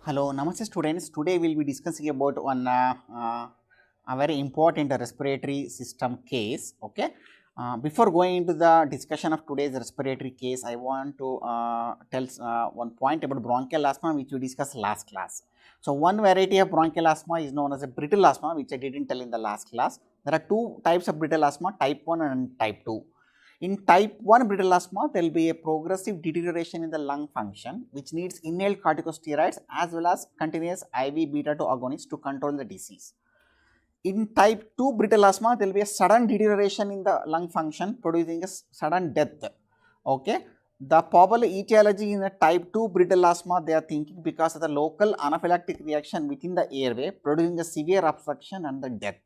Hello, namaste students. Today we will be discussing about a very important respiratory system case. Okay. Before going into the discussion of today's respiratory case, I want to tell one point about bronchial asthma which we discussed last class. So, one variety of bronchial asthma is known as a brittle asthma, which I didn't tell in the last class. There are two types of brittle asthma, type 1 and type 2. In type 1 brittle asthma, there will be a progressive deterioration in the lung function which needs inhaled corticosteroids as well as continuous IV beta 2 agonists to control the disease. In type 2 brittle asthma, there will be a sudden deterioration in the lung function producing a sudden death. Okay. The popular etiology in the type 2 brittle asthma, they are thinking because of the local anaphylactic reaction within the airway producing a severe obstruction and the death.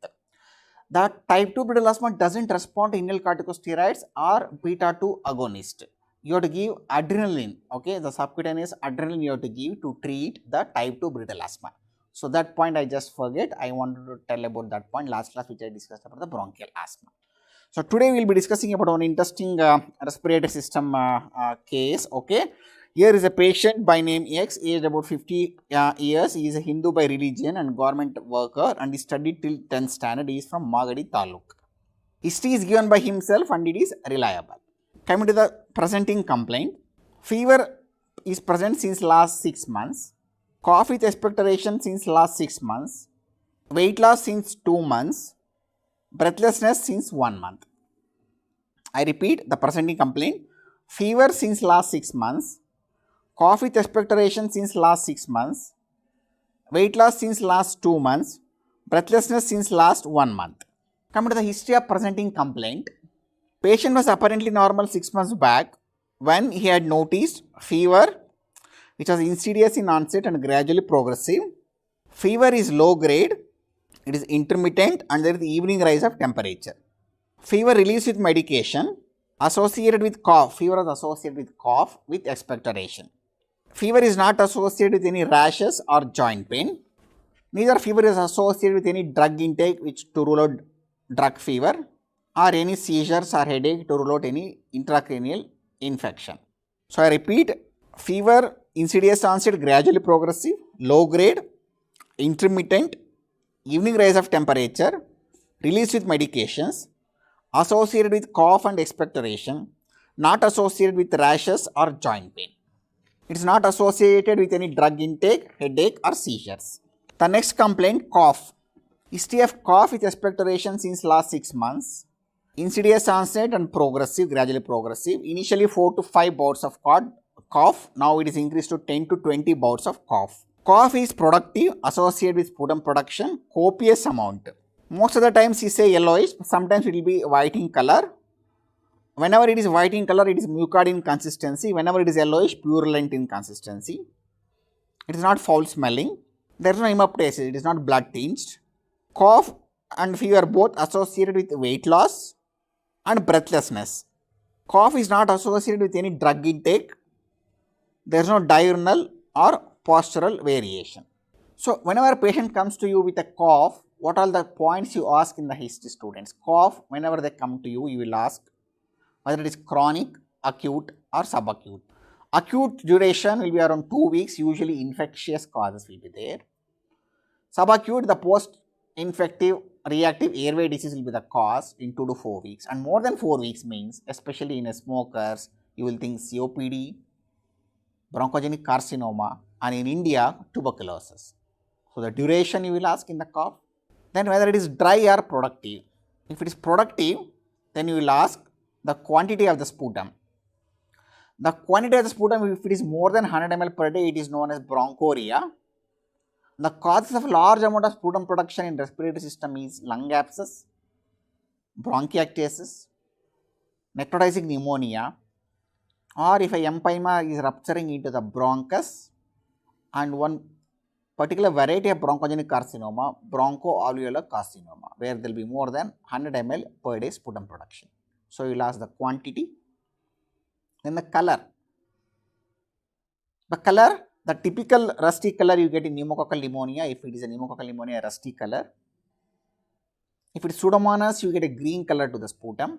The type 2 brittle asthma does not respond to inhaled corticosteroids or beta 2 agonist. You have to give adrenaline, okay, the subcutaneous adrenaline you have to give to treat the type 2 brittle asthma. So, that point I just forget, I wanted to tell about that point last class which I discussed about the bronchial asthma. So, today we will be discussing about one interesting respiratory system case, okay. Here is a patient by name X, aged about 50 years. He is a Hindu by religion and government worker and he studied till 10th standard. He is from Magadi Taluk. History is given by himself and it is reliable. Coming to the presenting complaint, fever is present since last 6 months, cough with expectoration since last 6 months, weight loss since 2 months, breathlessness since 1 month. I repeat the presenting complaint, fever since last 6 months, cough with expectoration since last 6 months, weight loss since last 2 months, breathlessness since last 1 month. Coming to the history of presenting complaint, patient was apparently normal 6 months back when he had noticed fever which was insidious in onset and gradually progressive. Fever is low grade, it is intermittent and there is the evening rise of temperature. Fever released with medication associated with cough, fever was associated with cough with expectoration. Fever is not associated with any rashes or joint pain. Neither fever is associated with any drug intake which to rule out drug fever or any seizures or headache to rule out any intracranial infection. So, I repeat, fever insidious onset gradually progressive, low grade, intermittent, evening rise of temperature, released with medications, associated with cough and expectoration, not associated with rashes or joint pain. It is not associated with any drug intake, headache or seizures. The next complaint, cough. History of cough with expectoration since last 6 months. Insidious onset and progressive, gradually progressive. Initially 4 to 5 bouts of cough. Now it is increased to 10 to 20 bouts of cough. Cough is productive, associated with sputum production, copious amount. Most of the times you say yellowish, sometimes it will be white in color. Whenever it is white in color, it is mucoid in consistency. Whenever it is yellowish, purulent in consistency. It is not foul smelling. There is no hemoptysis. It is not blood tinged. Cough and fever both associated with weight loss and breathlessness. Cough is not associated with any drug intake. There is no diurnal or postural variation. So, whenever a patient comes to you with a cough, what are the points you ask in the history, students? Cough, whenever they come to you, you will ask whether it is chronic, acute or subacute. Acute duration will be around 2 weeks, usually infectious causes will be there. Subacute, the post-infective reactive airway disease will be the cause in 2 to 4 weeks, and more than 4 weeks means, especially in smokers, you will think COPD, bronchogenic carcinoma and in India, tuberculosis. So, the duration you will ask in the cough. Then whether it is dry or productive. If it is productive, then you will ask the quantity of the sputum. The quantity of the sputum, if it is more than 100 ml per day, it is known as bronchoria. The causes of large amount of sputum production in respiratory system is lung abscess, bronchiectasis, necrotizing pneumonia, or if a empyema is rupturing into the bronchus, and one particular variety of bronchogenic carcinoma, bronchoalveolar carcinoma, where there will be more than 100 ml per day sputum production. So, you will ask the quantity. Then the color. The color, the typical rusty color you get in pneumococcal pneumonia. If it is a pneumococcal pneumonia, rusty color. If it is Pseudomonas, you get a green color to the sputum.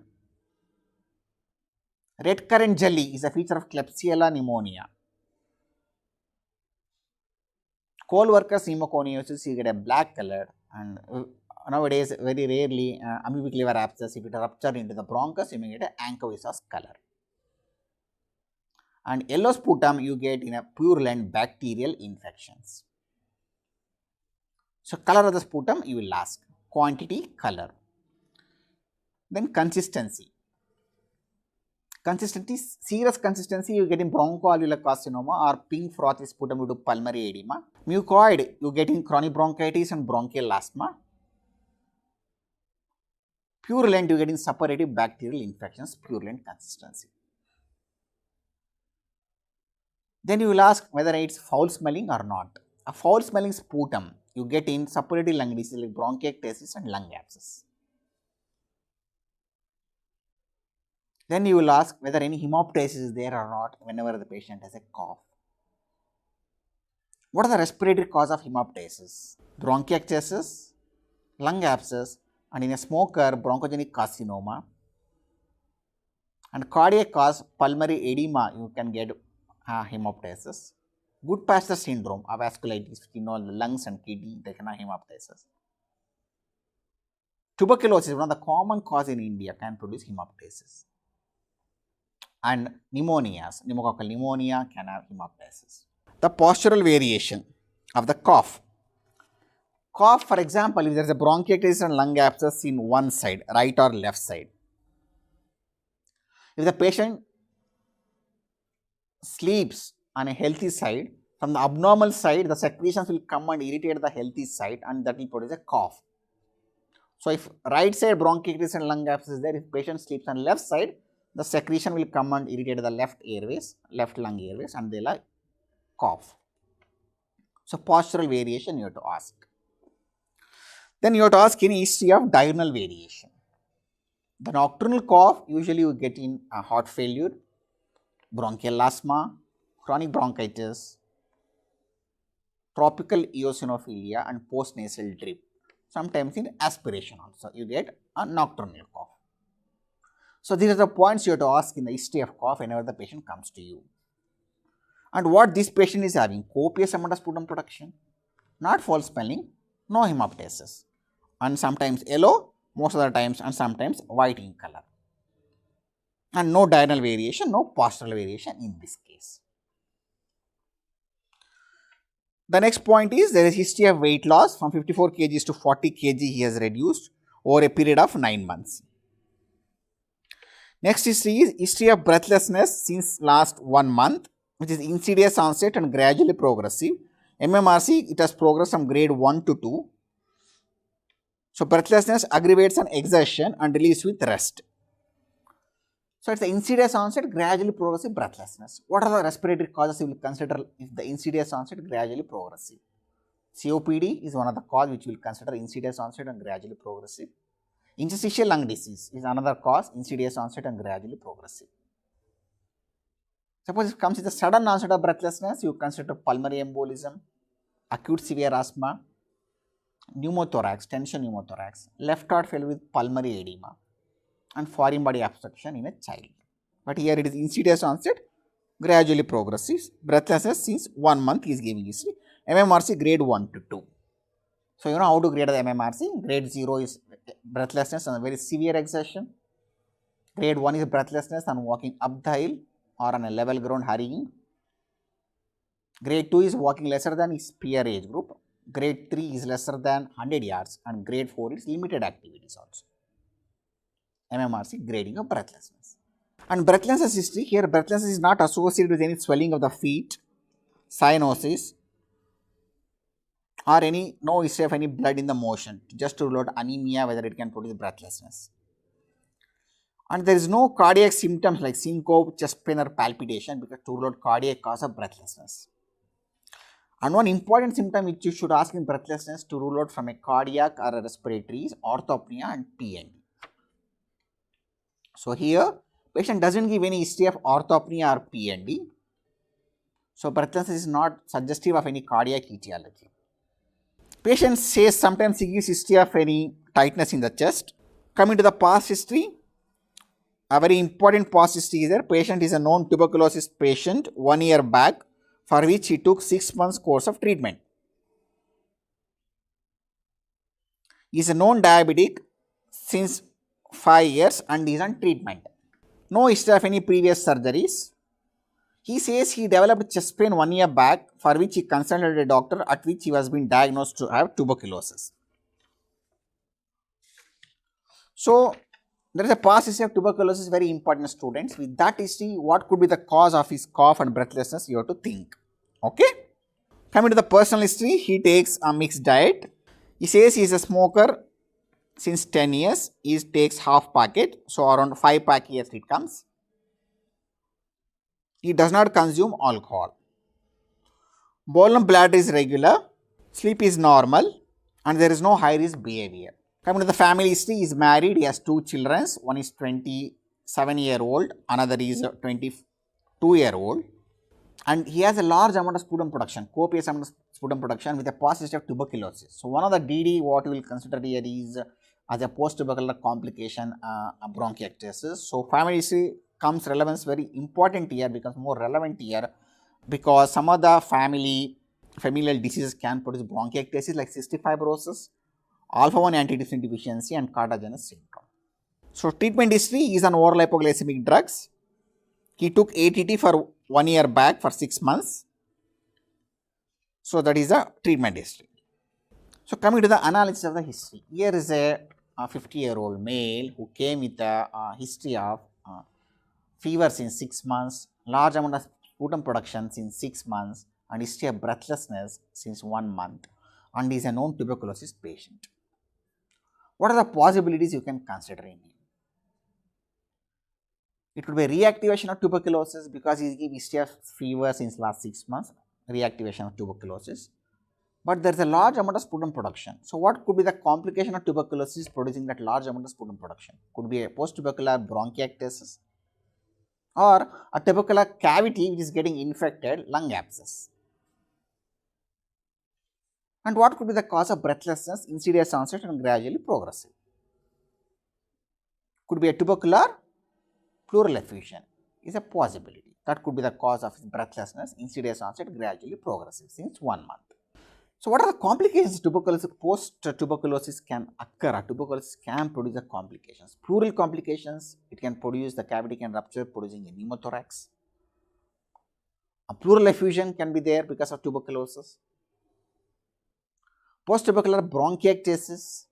Red currant jelly is a feature of Klebsiella pneumonia. Cold-workers pneumoconiosis, you get a black color, and nowadays very rarely amoebic liver abscess, if it rupture into the bronchus, you may get an anchovisous color. And yellow sputum you get in a purulent bacterial infections. So, color of the sputum you will ask, quantity, color. Then consistency. Consistency, serous consistency you get in bronchoalveolar carcinoma or pink frothy sputum due to pulmonary edema. Mucoid you get in chronic bronchitis and bronchial asthma. Purulent you get in suppurative bacterial infections, purulent consistency. Then you will ask whether it is foul smelling or not. A foul smelling sputum you get in suppurative lung disease like bronchiectasis and lung abscess. Then you will ask whether any hemoptysis is there or not whenever the patient has a cough. What are the respiratory cause of hemoptysis? Bronchiectasis, lung abscess, and in a smoker bronchogenic carcinoma. And cardiac cause pulmonary edema you can get hemoptysis. Goodpasture syndrome, a vasculitis, which involves the lungs and kidney, they can have hemoptysis. Tuberculosis, one of the common cause in India, can produce hemoptysis. And pneumonias, pneumococcal pneumonia can have hemoptysis. The postural variation of the cough. Cough, for example, if there is a bronchiectasis and lung abscess in one side, right or left side. If the patient sleeps on a healthy side, from the abnormal side, the secretions will come and irritate the healthy side, and that will produce a cough. So, if right side bronchiectasis and lung abscess is there, if patient sleeps on left side, the secretion will come and irritate the left airways, left lung airways, and they will cough. So, postural variation you have to ask. Then you have to ask any history of diurnal variation. The nocturnal cough usually you get in heart failure, bronchial asthma, chronic bronchitis, tropical eosinophilia, and postnasal drip. Sometimes in aspiration also you get a nocturnal cough. So, these are the points you have to ask in the history of cough whenever the patient comes to you. And what this patient is having? Copious amount of sputum production, not foul smelling, no hemoptysis, and sometimes yellow, most of the times, and sometimes white in color. And no diurnal variation, no postural variation in this case. The next point is there is history of weight loss from 54 kg to 40 kg he has reduced over a period of 9 months. Next history is history of breathlessness since last 1 month, which is insidious onset and gradually progressive. MMRC, it has progressed from grade 1 to 2. So, breathlessness aggravates on exertion and relieves with rest. So, it is the insidious onset, gradually progressive breathlessness. What are the respiratory causes you will consider if the insidious onset, gradually progressive? COPD is one of the causes which we will consider insidious onset and gradually progressive. Interstitial lung disease is another cause, insidious onset and gradually progressive. Suppose it comes with a sudden onset of breathlessness, you consider pulmonary embolism, acute severe asthma, pneumothorax, tension pneumothorax, left heart failure with pulmonary edema, and foreign body obstruction in a child. But here it is insidious onset, gradually progressive, breathlessness since 1 month is giving history, MMRC grade 1 to 2. So, you know how to grade the MMRC. Grade 0 is breathlessness and very severe exertion. Grade 1 is breathlessness and walking up the hill or on a level ground hurrying. Grade 2 is walking lesser than his peer age group. Grade 3 is lesser than 100 yards and grade 4 is limited activities also. MMRC grading of breathlessness. And breathlessness history, here breathlessness is not associated with any swelling of the feet, cyanosis, or no history of any blood in the motion, just to rule out anemia, whether it can produce breathlessness. And there is no cardiac symptoms like syncope, chest pain or palpitation, because to rule out cardiac cause of breathlessness. And one important symptom which you should ask in breathlessness to rule out from a cardiac or a respiratory is orthopnea and PND. So, here patient does not give any history of orthopnea or PND. So, breathlessness is not suggestive of any cardiac etiology. Patient says sometimes he gives history of any tightness in the chest. Coming to the past history, a very important past history is there. Patient is a known tuberculosis patient 1 year back, for which he took 6 months course of treatment. He is a known diabetic since 5 years and is on treatment. No history of any previous surgeries. He says he developed chest pain 1 year back, for which he consulted a doctor, at which he was being diagnosed to have tuberculosis. So, there is a past history of tuberculosis, very important, students. With that history, what could be the cause of his cough and breathlessness, you have to think. Okay. Coming to the personal history, he takes a mixed diet. He says he is a smoker since 10 years. He takes half packet, so around 5 pack years it comes. He does not consume alcohol. Bowel and bladder is regular. Sleep is normal, and there is no high risk behavior. Coming to the family history, he is married, he has 2 children, one is 27-year-old, another is 22-year-old, and he has a large amount of sputum production, copious amount of sputum production with a past history of tuberculosis. So, one of the DD what we will consider here is as a post-tubercular complication, bronchiectasis. So, family history comes relevance very important here, becomes more relevant here, because some of the familial diseases can produce bronchiectasis like cystic fibrosis, alpha-1 antitrypsin deficiency and cardiogenic syndrome. So, treatment history is on oral hypoglycemic drugs. He took ATT for 1 year back for 6 months. So, that is a treatment history. So, coming to the analysis of the history. Here is a 50-year-old male who came with a history of fever since 6 months, large amount of sputum production since 6 months and history of breathlessness since 1 month, and is a known tuberculosis patient. What are the possibilities you can consider in him? It could be reactivation of tuberculosis because he gives history of fever since last 6 months, reactivation of tuberculosis. But there is a large amount of sputum production. So, what could be the complication of tuberculosis producing that large amount of sputum production? Could be a post-tubercular bronchiectasis or a tubercular cavity which is getting infected, lung abscess. And what could be the cause of breathlessness, insidious onset and gradually progressive? Could be a tubercular pleural effusion is a possibility. That could be the cause of breathlessness, insidious onset, gradually progressive since 1 month. So, what are the complications tuberculosis post-tuberculosis can occur? Tuberculosis can produce the complications. Pleural complications, it can produce, the cavity can rupture producing a pneumothorax. A pleural effusion can be there because of tuberculosis. Post-tubercular bronchiectasis,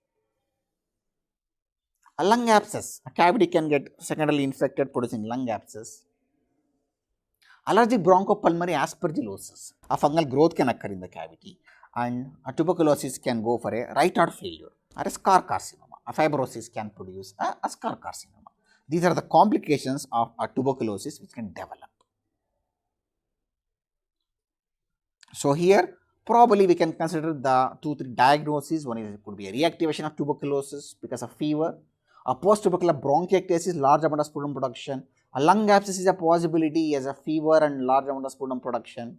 a lung abscess, a cavity can get secondarily infected producing lung abscess. Allergic bronchopulmonary aspergillosis, a fungal growth can occur in the cavity, and a tuberculosis can go for a right heart failure or a scar carcinoma. A fibrosis can produce a scar carcinoma. These are the complications of a tuberculosis which can develop. So, here probably we can consider the 2-3 diagnoses. One is could be a reactivation of tuberculosis because of fever, a post-tubercular bronchiectasis, large amount of sputum production, a lung abscess is a possibility as a fever and large amount of sputum production,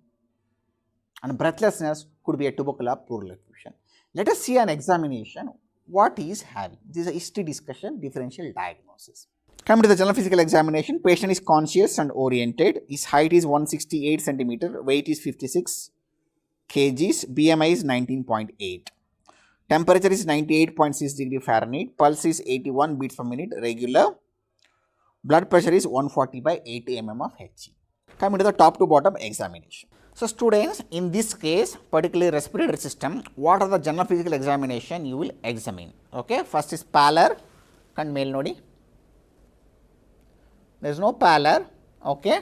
and breathlessness could be a tubercular pleural effusion. Let us see an examination what he is having. This is a history discussion, differential diagnosis. Coming to the general physical examination, patient is conscious and oriented. His height is 168 centimeter, weight is 56 kgs, BMI is 19.8. Temperature is 98.6 degree Fahrenheit, pulse is 81 beats per minute, regular. Blood pressure is 140 by 80 mm of Hg. Coming to the top to bottom examination. So, students, in this case, particularly respiratory system, what are the general physical examination you will examine? Okay, first is pallor. Kan male nodi. There is no pallor. Okay.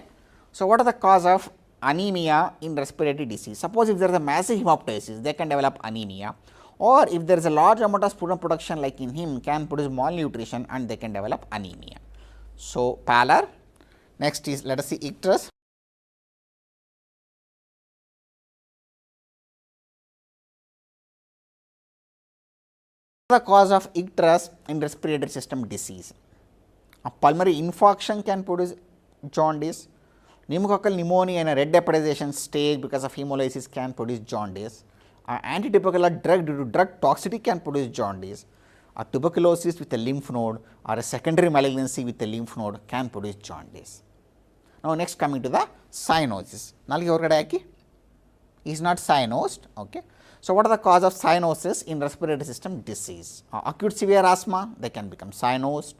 So, what are the cause of anemia in respiratory disease? Suppose if there is a massive hemoptysis, they can develop anemia, or if there is a large amount of sputum production like in him, can produce malnutrition and they can develop anemia. So, pallor. Next is, let us see icterus. The cause of icterus in respiratory system disease. A pulmonary infarction can produce jaundice. Pneumococcal pneumonia in a red hepatization stage because of hemolysis can produce jaundice. Antitubercular drug due to drug toxicity can produce jaundice. A tuberculosis with a lymph node or a secondary malignancy with a lymph node can produce jaundice. Now, next coming to the cyanosis. He is not cyanosed. Okay. So, what are the cause of cyanosis in respiratory system disease? Acute severe asthma, they can become cyanosed.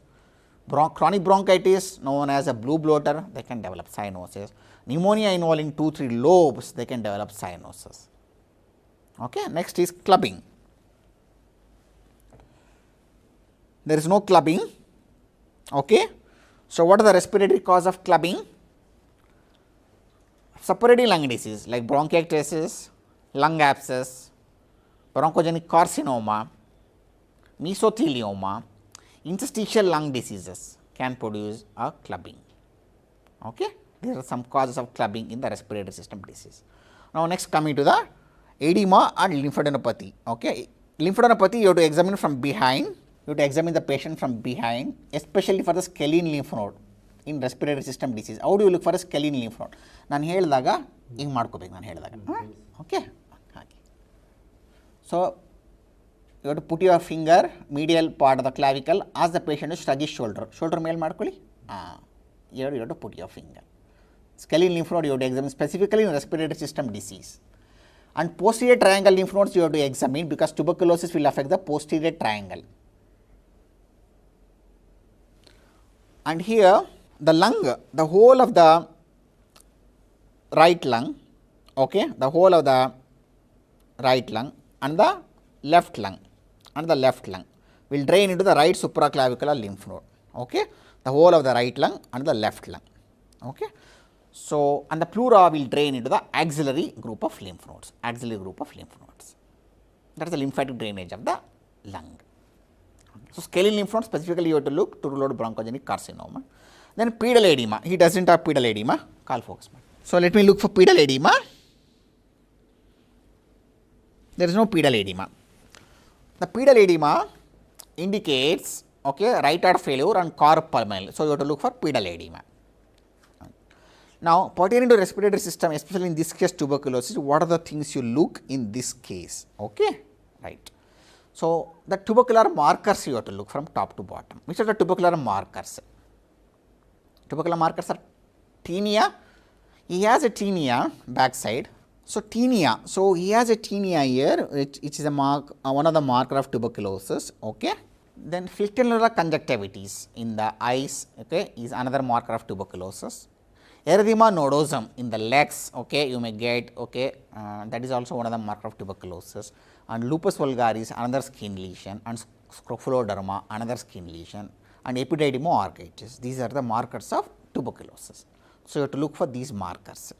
Chronic bronchitis known as a blue bloater, they can develop cyanosis. Pneumonia involving 2-3 lobes, they can develop cyanosis. Okay. Next is clubbing. There is no clubbing. Okay. So, what are the respiratory cause of clubbing? Suppurative lung disease like bronchiectasis, lung abscess, bronchogenic carcinoma, mesothelioma, interstitial lung diseases can produce a clubbing. Okay. These are some causes of clubbing in the respiratory system disease. Now, next coming to the edema and lymphadenopathy. Okay. Lymphadenopathy you have to examine from behind, you have to examine the patient from behind, especially for the scalene lymph node in respiratory system disease. How do you look for a scalene lymph node? ನಾನು ಹೇಳಿದಾಗ ಹಿಂಗೆ ಮಾಡ್ಕೋಬೇಕು ನಾನು ಹೇಳಿದಾಗ okay ಹಾಗೆ. So you have to put your finger medial part of the clavicle, ask the patient to shrug his shoulder ಮೇಲೆ ಮಾಡ್ಕೊಳ್ಳಿ. You have to put your finger. Scalene lymph node you have to examine specifically in respiratory system disease. And posterior triangle lymph nodes you have to examine because tuberculosis will affect the posterior triangle. And here the lung, the whole of the right lung, okay, the whole of the right lung and the left lung will drain into the right supraclavicular lymph node, okay, the whole of the right lung and the left lung, okay. So, and the pleura will drain into the axillary group of lymph nodes, that is the lymphatic drainage of the lung. So, scalene lymph node specifically you have to look to rule out bronchogenic carcinoma. Then pedal edema, he does not have pedal edema, call focus. So, let me look for pedal edema. There is no pedal edema. The pedal edema indicates, okay, right heart failure and carpal. So, you have to look for pedal edema. Now, pertaining to respiratory system, especially in this case tuberculosis, what are the things you look in this case? Okay, right. So, the tubercular markers you have to look from top to bottom. Which are the tubercular markers? Tubercular markers are tinea. He has a tinea backside. So, tinea. So, he has a tinea here, which is a mark, one of the marker of tuberculosis. Okay. Then filtenular conjunctivitis in the eyes, okay, is another marker of tuberculosis. Erythema nodosum in the legs, okay, you may get, okay, that is also one of the marker of tuberculosis. And lupus vulgaris, another skin lesion, and scrophulosderma, another skin lesion, and epididymoarthritis. These are the markers of tuberculosis. So, you have to look for these markers.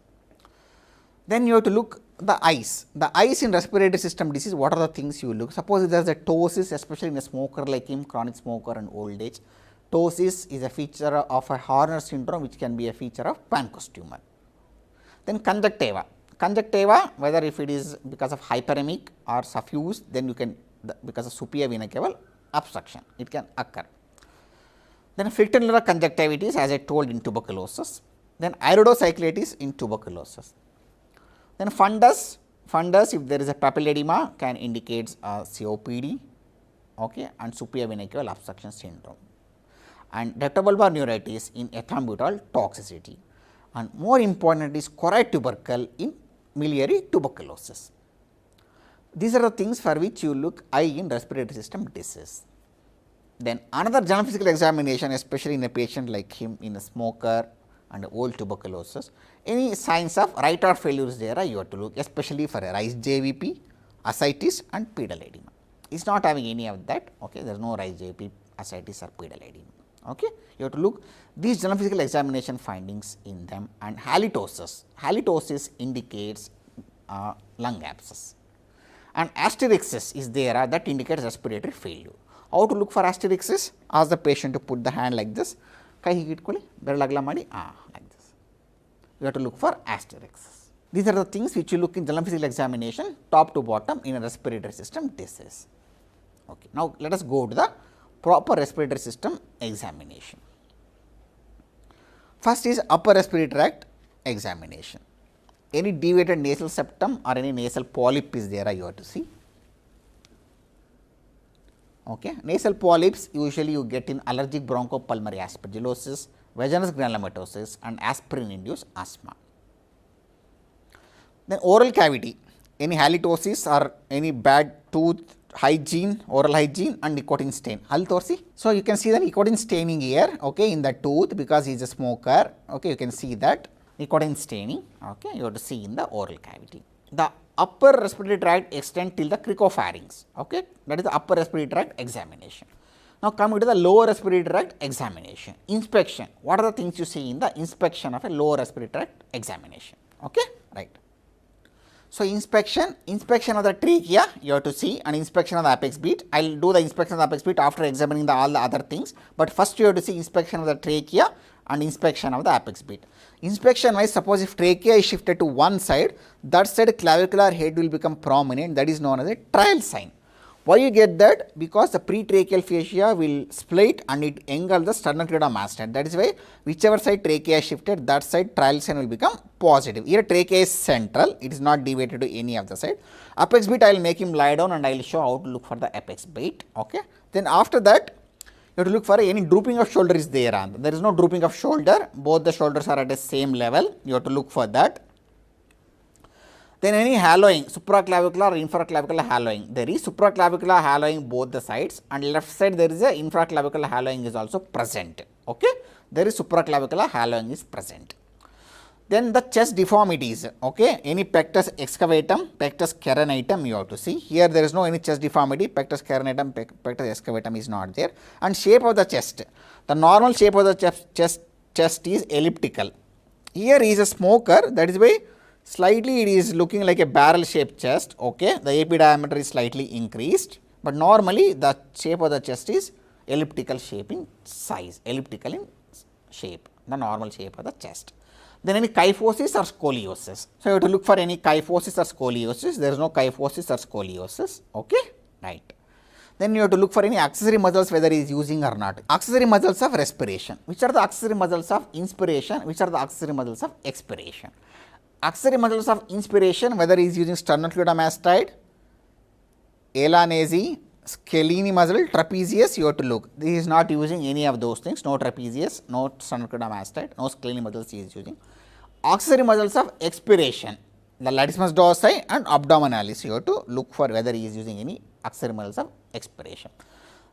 Then you have to look the eyes. The eyes in respiratory system disease, what are the things you look? Suppose if there is a ptosis, especially in a smoker like him, chronic smoker and old age. Ptosis is a feature of a Horner syndrome, which can be a feature of Pancoast tumor. Then conjunctiva. Conjunctiva, whether if it is because of hyperemic or suffused, then you can, because of superior vena cava obstruction, it can occur. Then filtenular conjunctivitis, as I told, in tuberculosis. Then iridocyclitis in tuberculosis. Then fundus, if there is a papilledema, can indicate COPD, okay, and superior vena cava obstruction syndrome. And rectobulbar neuritis in ethambutol toxicity, and more important is choroid tubercle in miliary tuberculosis. These are the things for which you look eye in respiratory system disease. Then another general physical examination, especially in a patient like him, in a smoker and old tuberculosis, any signs of right heart failures there you have to look, especially for a rise JVP, ascites and pedal edema. It is not having any of that, okay, there is no rise JVP, ascites or pedal edema. Okay. You have to look these general physical examination findings in them. And halitosis, halitosis indicates lung abscess, and asterixis is there that indicates respiratory failure. How to look for asterixis? Ask the patient to put the hand like this, like this. You have to look for asterixis. These are the things which you look in general physical examination top to bottom in a respiratory system disease. Okay. Now, let us go to the proper respiratory system examination. First is upper respiratory tract examination. Any deviated nasal septum or any nasal polyp is there, you have to see. Okay. Nasal polyps usually you get in allergic bronchopulmonary aspergillosis, vaginous granulomatosis and aspirin induced asthma. Then oral cavity, any halitosis or any bad tooth hygiene, oral hygiene, and nicotine stain. Halitosis. So you can see the nicotine staining here, okay, in the tooth because he is a smoker. Okay, you can see that nicotine staining. Okay, you have to see in the oral cavity. The upper respiratory tract extend till the cricopharynx. Okay, that is the upper respiratory tract examination. Now coming to the lower respiratory tract examination. Inspection. What are the things you see in the inspection of a lower respiratory tract examination? Okay, right. So inspection of the trachea you have to see, and inspection of the apex beat. I will do the inspection of the apex beat after examining all the other things, but first you have to see inspection of the trachea and inspection of the apex beat. Inspection wise, suppose if trachea is shifted to one side, that side clavicular head will become prominent, that is known as a trial sign. Why you get that? Because the pretracheal fascia will split and it engulfs the sternocleidomastoid. That is why whichever side trachea is shifted, that side trial sign will become positive. Here trachea is central, it is not deviated to any of the side. Apex beat, I will make him lie down and I will show how to look for the apex beat. Okay. Then after that, you have to look for any drooping of shoulder is there. And there is no drooping of shoulder, both the shoulders are at the same level. You have to look for that. Then any hallowing, supraclavicular or infraclavicular hallowing. There is supraclavicular hallowing both the sides, and left side there is a infraclavicular hallowing is also present. Okay, there is supraclavicular hallowing is present. Then the chest deformities. Okay, any pectus excavatum, pectus carinatum you have to see. Here there is no any chest deformity, pectus carinatum, pectus excavatum is not there. And shape of the chest. The normal shape of the chest is elliptical. Here he is a smoker, that is why slightly it is looking like a barrel shaped chest. Okay, the AP diameter is slightly increased, but normally the shape of the chest is elliptical shape in size, elliptical in shape, the normal shape of the chest. Then any kyphosis or scoliosis. So you have to look for any kyphosis or scoliosis. There is no kyphosis or scoliosis. Okay, right. Then you have to look for any accessory muscles whether he is using or not. Accessory muscles of respiration. Which are the accessory muscles of inspiration? Which are the accessory muscles of expiration? Accessory muscles of inspiration, whether he is using sternocleidomastoid, Elanese, scalene muscle, trapezius, you have to look. He is not using any of those things, no trapezius, no sternocleidomastoid, no scalene muscles he is using. Accessory muscles of expiration, the latissimus dorsi and abdominalis, you have to look for whether he is using any accessory muscles of expiration.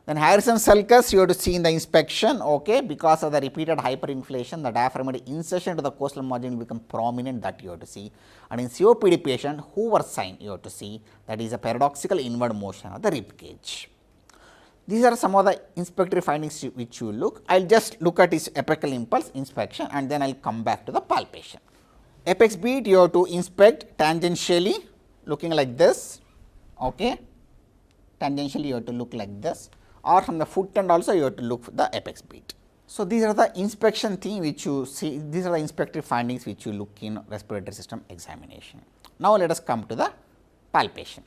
Then Harrison sulcus you have to see in the inspection, okay, because of the repeated hyperinflation, the diaphragmatic insertion to the coastal margin will become prominent, that you have to see. And in COPD patient, Hoover sign you have to see, that is a paradoxical inward motion of the rib cage. These are some of the inspectory findings which you look. I will just look at his apical impulse inspection and then I will come back to the palpation. Apex beat you have to inspect tangentially, looking like this, okay, tangentially you have to look like this, or from the foot end also you have to look for the apex beat. So these are the inspection thing which you see, these are the inspectory findings which you look in respiratory system examination. Now let us come to the palpation.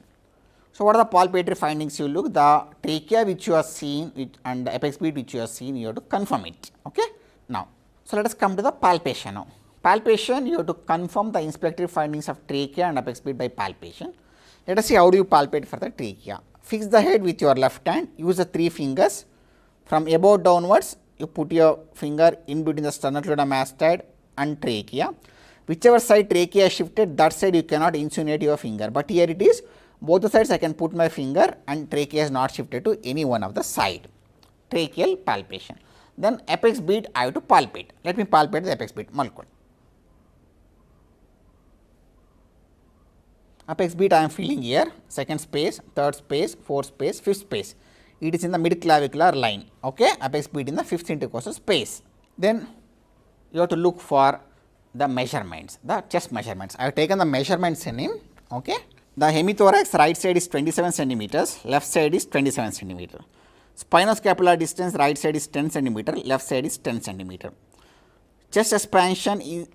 So what are the palpatory findings you look? The trachea which you are seeing and the apex beat which you are seeing, you have to confirm it. Okay. Now, so let us come to the palpation now. Palpation, you have to confirm the inspectory findings of trachea and apex beat by palpation. Let us see how do you palpate for the trachea. Fix the head with your left hand, use the 3 fingers, from above downwards you put your finger in between the sternocleidomastoid and trachea. Whichever side trachea is shifted, that side you cannot insinuate your finger, but here it is, both the sides I can put my finger and trachea is not shifted to any one of the side. Tracheal palpation. Then apex beat I have to palpate. Let me palpate the apex beat. Malkul. Apex beat I am feeling here, second space, third space, fourth space, fifth space. It is in the mid clavicular line. Okay, apex beat in the 5th intercostal space. Then you have to look for the measurements, the chest measurements. I have taken the measurements in him. Okay, the hemithorax right side is 27 centimeters, left side is 27 centimeter. Spinoscapular distance right side is 10 centimeter, left side is 10 centimeter. Chest expansion is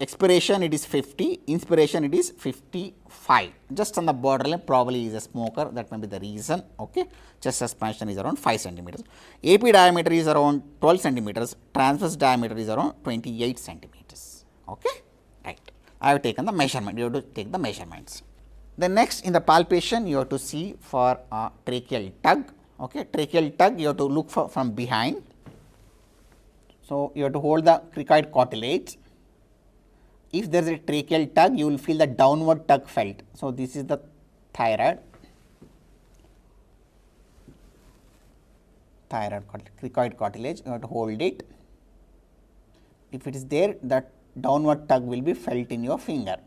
expiration it is 50, inspiration it is 55, just on the borderline, probably he is a smoker, that may be the reason. Okay, chest expansion is around 5 centimeters, AP diameter is around 12 centimeters, transverse diameter is around 28 centimeters. Okay, right. I have taken the measurement, you have to take the measurements. Then next in the palpation you have to see for a tracheal tug. Okay, tracheal tug you have to look for from behind. So you have to hold the cricoid cartilage if there is a tracheal tug, you will feel the downward tug felt. So, this is the thyroid cricoid cartilage, you have to hold it. If it is there, that downward tug will be felt in your finger.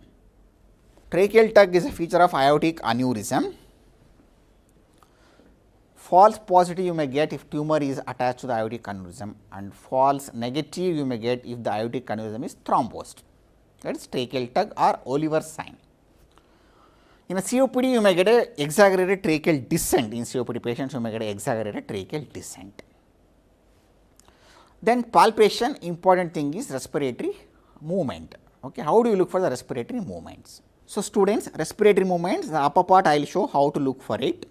Tracheal tug is a feature of aortic aneurysm. False positive you may get if tumor is attached to the aortic aneurysm, and false negative you may get if the aortic aneurysm is thrombosed. That is tracheal tug or Oliver's sign. In a COPD, you may get a exaggerated tracheal descent. In COPD patients, you may get a exaggerated tracheal descent. Then palpation, important thing is respiratory movement. Okay, how do you look for the respiratory movements? So, students, respiratory movements, the upper part I will show how to look for it.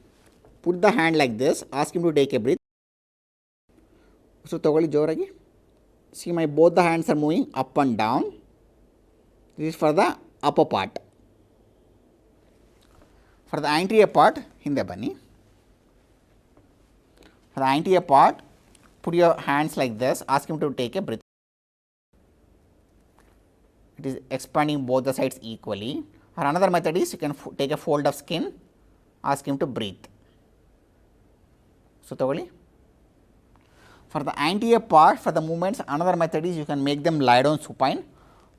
Put the hand like this, ask him to take a breath. So, togoli joragi. See, my both the hands are moving up and down. This is for the upper part. For the anterior part, hinde bani. For the anterior part, put your hands like this, ask him to take a breath. It is expanding both the sides equally. Or another method is you can take a fold of skin, ask him to breathe. So, togoli. For the anterior part, for the movements, another method is you can make them lie down supine.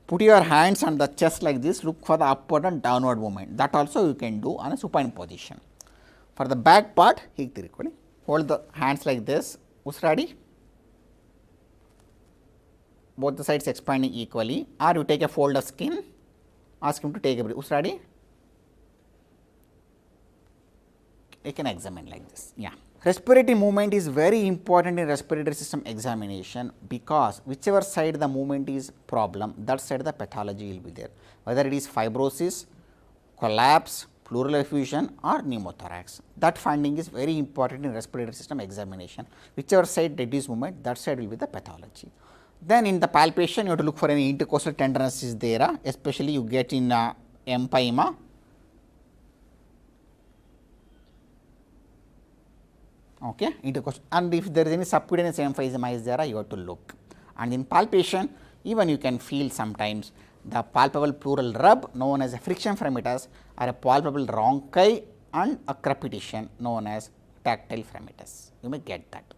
Put your hands on the chest like this, look for the upward and downward movement. That also you can do on a supine position. For the back part, hold the hands like this, usradi. Both the sides expanding equally, or you take a fold of skin, ask him to take a breath. Usradi. You can examine like this. Yeah. Respiratory movement is very important in respiratory system examination, because whichever side the movement is problem, that side the pathology will be there, whether it is fibrosis, collapse, pleural effusion or pneumothorax. That finding is very important in respiratory system examination. Whichever side reduce movement, that side will be the pathology. Then in the palpation, you have to look for any intercostal tenderness is there, especially you get in empyema. Okay, intercostal, and if there is any subcutaneous emphysema is there, you have to look. And in palpation, even you can feel sometimes the palpable pleural rub known as a friction fremitus, or a palpable rhonchi and a crepitation known as tactile fremitus. You may get that.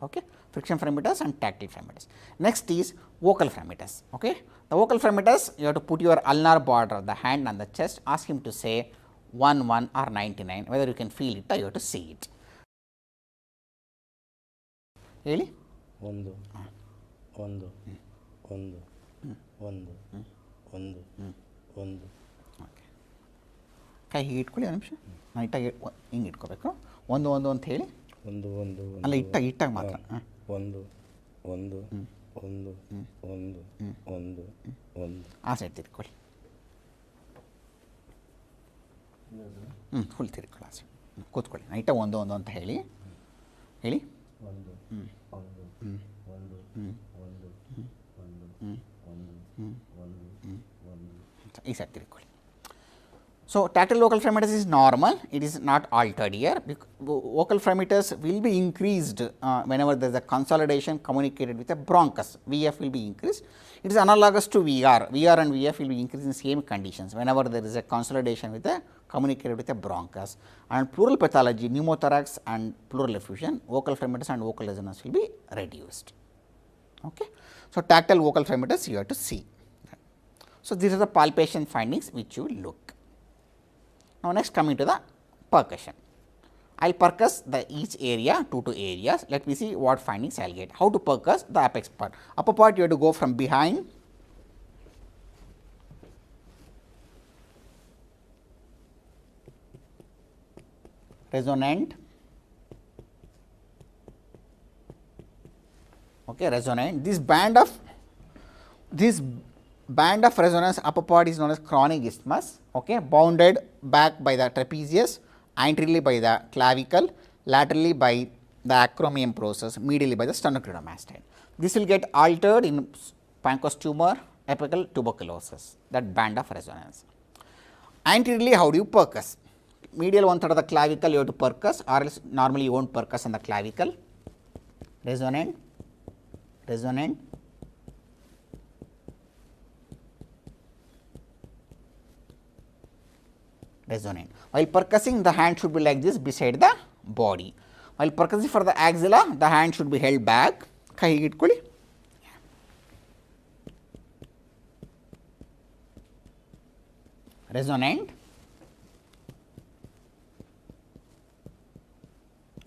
Okay, friction fremitus and tactile fremitus. Next is vocal fremitus. Okay, the vocal fremitus, you have to put your ulnar border of the hand on the chest, ask him to say 1, 1 or 99, whether you can feel it or you have to see it. Really? 1, 1, 1, 1, 1, 1. Okay. ಕೈ ಹೀಗೆ ಇಟ್ಕೊಳ್ಳಿ ಒಂದು ನಿಮಿಷ, ನಾನು ಇಟ್ಟಾಗ ಹಿಂಗೆ ಇಟ್ಕೋಬೇಕು. 1, 1 ಅಂತ ಹೇಳಿ 1, 1 ಅಲ್ಲ ಇಟ್ಟಾಗ ಮಾತ್ರ 1, 1, 1, 1, 1, 1. ಆ ಸೈಡ್ ತಿರ್ಕೊಳ್ಳಿ. ಫುಲ್ ತಿರ್ಕೊಳ್ಳಿ ಆ ಸೈಡ್. ಕೂತ್ಕೊಳ್ಳಿ, ನಾನು ಇಟ್ಟಾಗ 1, 1 ಅಂತ ಹೇಳಿ 1, 1, 1, 1 ಈ side ತಿರ್ಕೊಳ್ಳಿ. So, tactile vocal fremitus is normal, it is not altered here. Vocal fremitus will be increased whenever there is a consolidation communicated with a bronchus. VF will be increased. It is analogous to VR. VR and VF will be increased in same conditions whenever there is a consolidation with a communicated with a bronchus. And pleural pathology, pneumothorax and pleural effusion, vocal fremitus and vocal resonance will be reduced. Okay. So, tactile vocal fremitus you have to see. So, these are the palpation findings which you will look. Now, next coming to the percussion. I will percuss the each area, 2 areas. Let me see what findings I will get. How to percuss the apex part. Upper part you have to go from behind. Resonant. Okay, resonant. This band of resonance upper part is known as chronic isthmus, okay, bounded back by the trapezius, anteriorly by the clavicle, laterally by the acromion process, medially by the sternocleidomastoid. This will get altered in pancreas tumor, apical tuberculosis, that band of resonance. Anteriorly, how do you percuss? Medial 1/3 of the clavicle you have to percuss, or else normally you won't percuss on the clavicle. Resonant, resonant, resonant. While percussing, the hand should be like this beside the body. While percussing for the axilla, the hand should be held back. Resonant,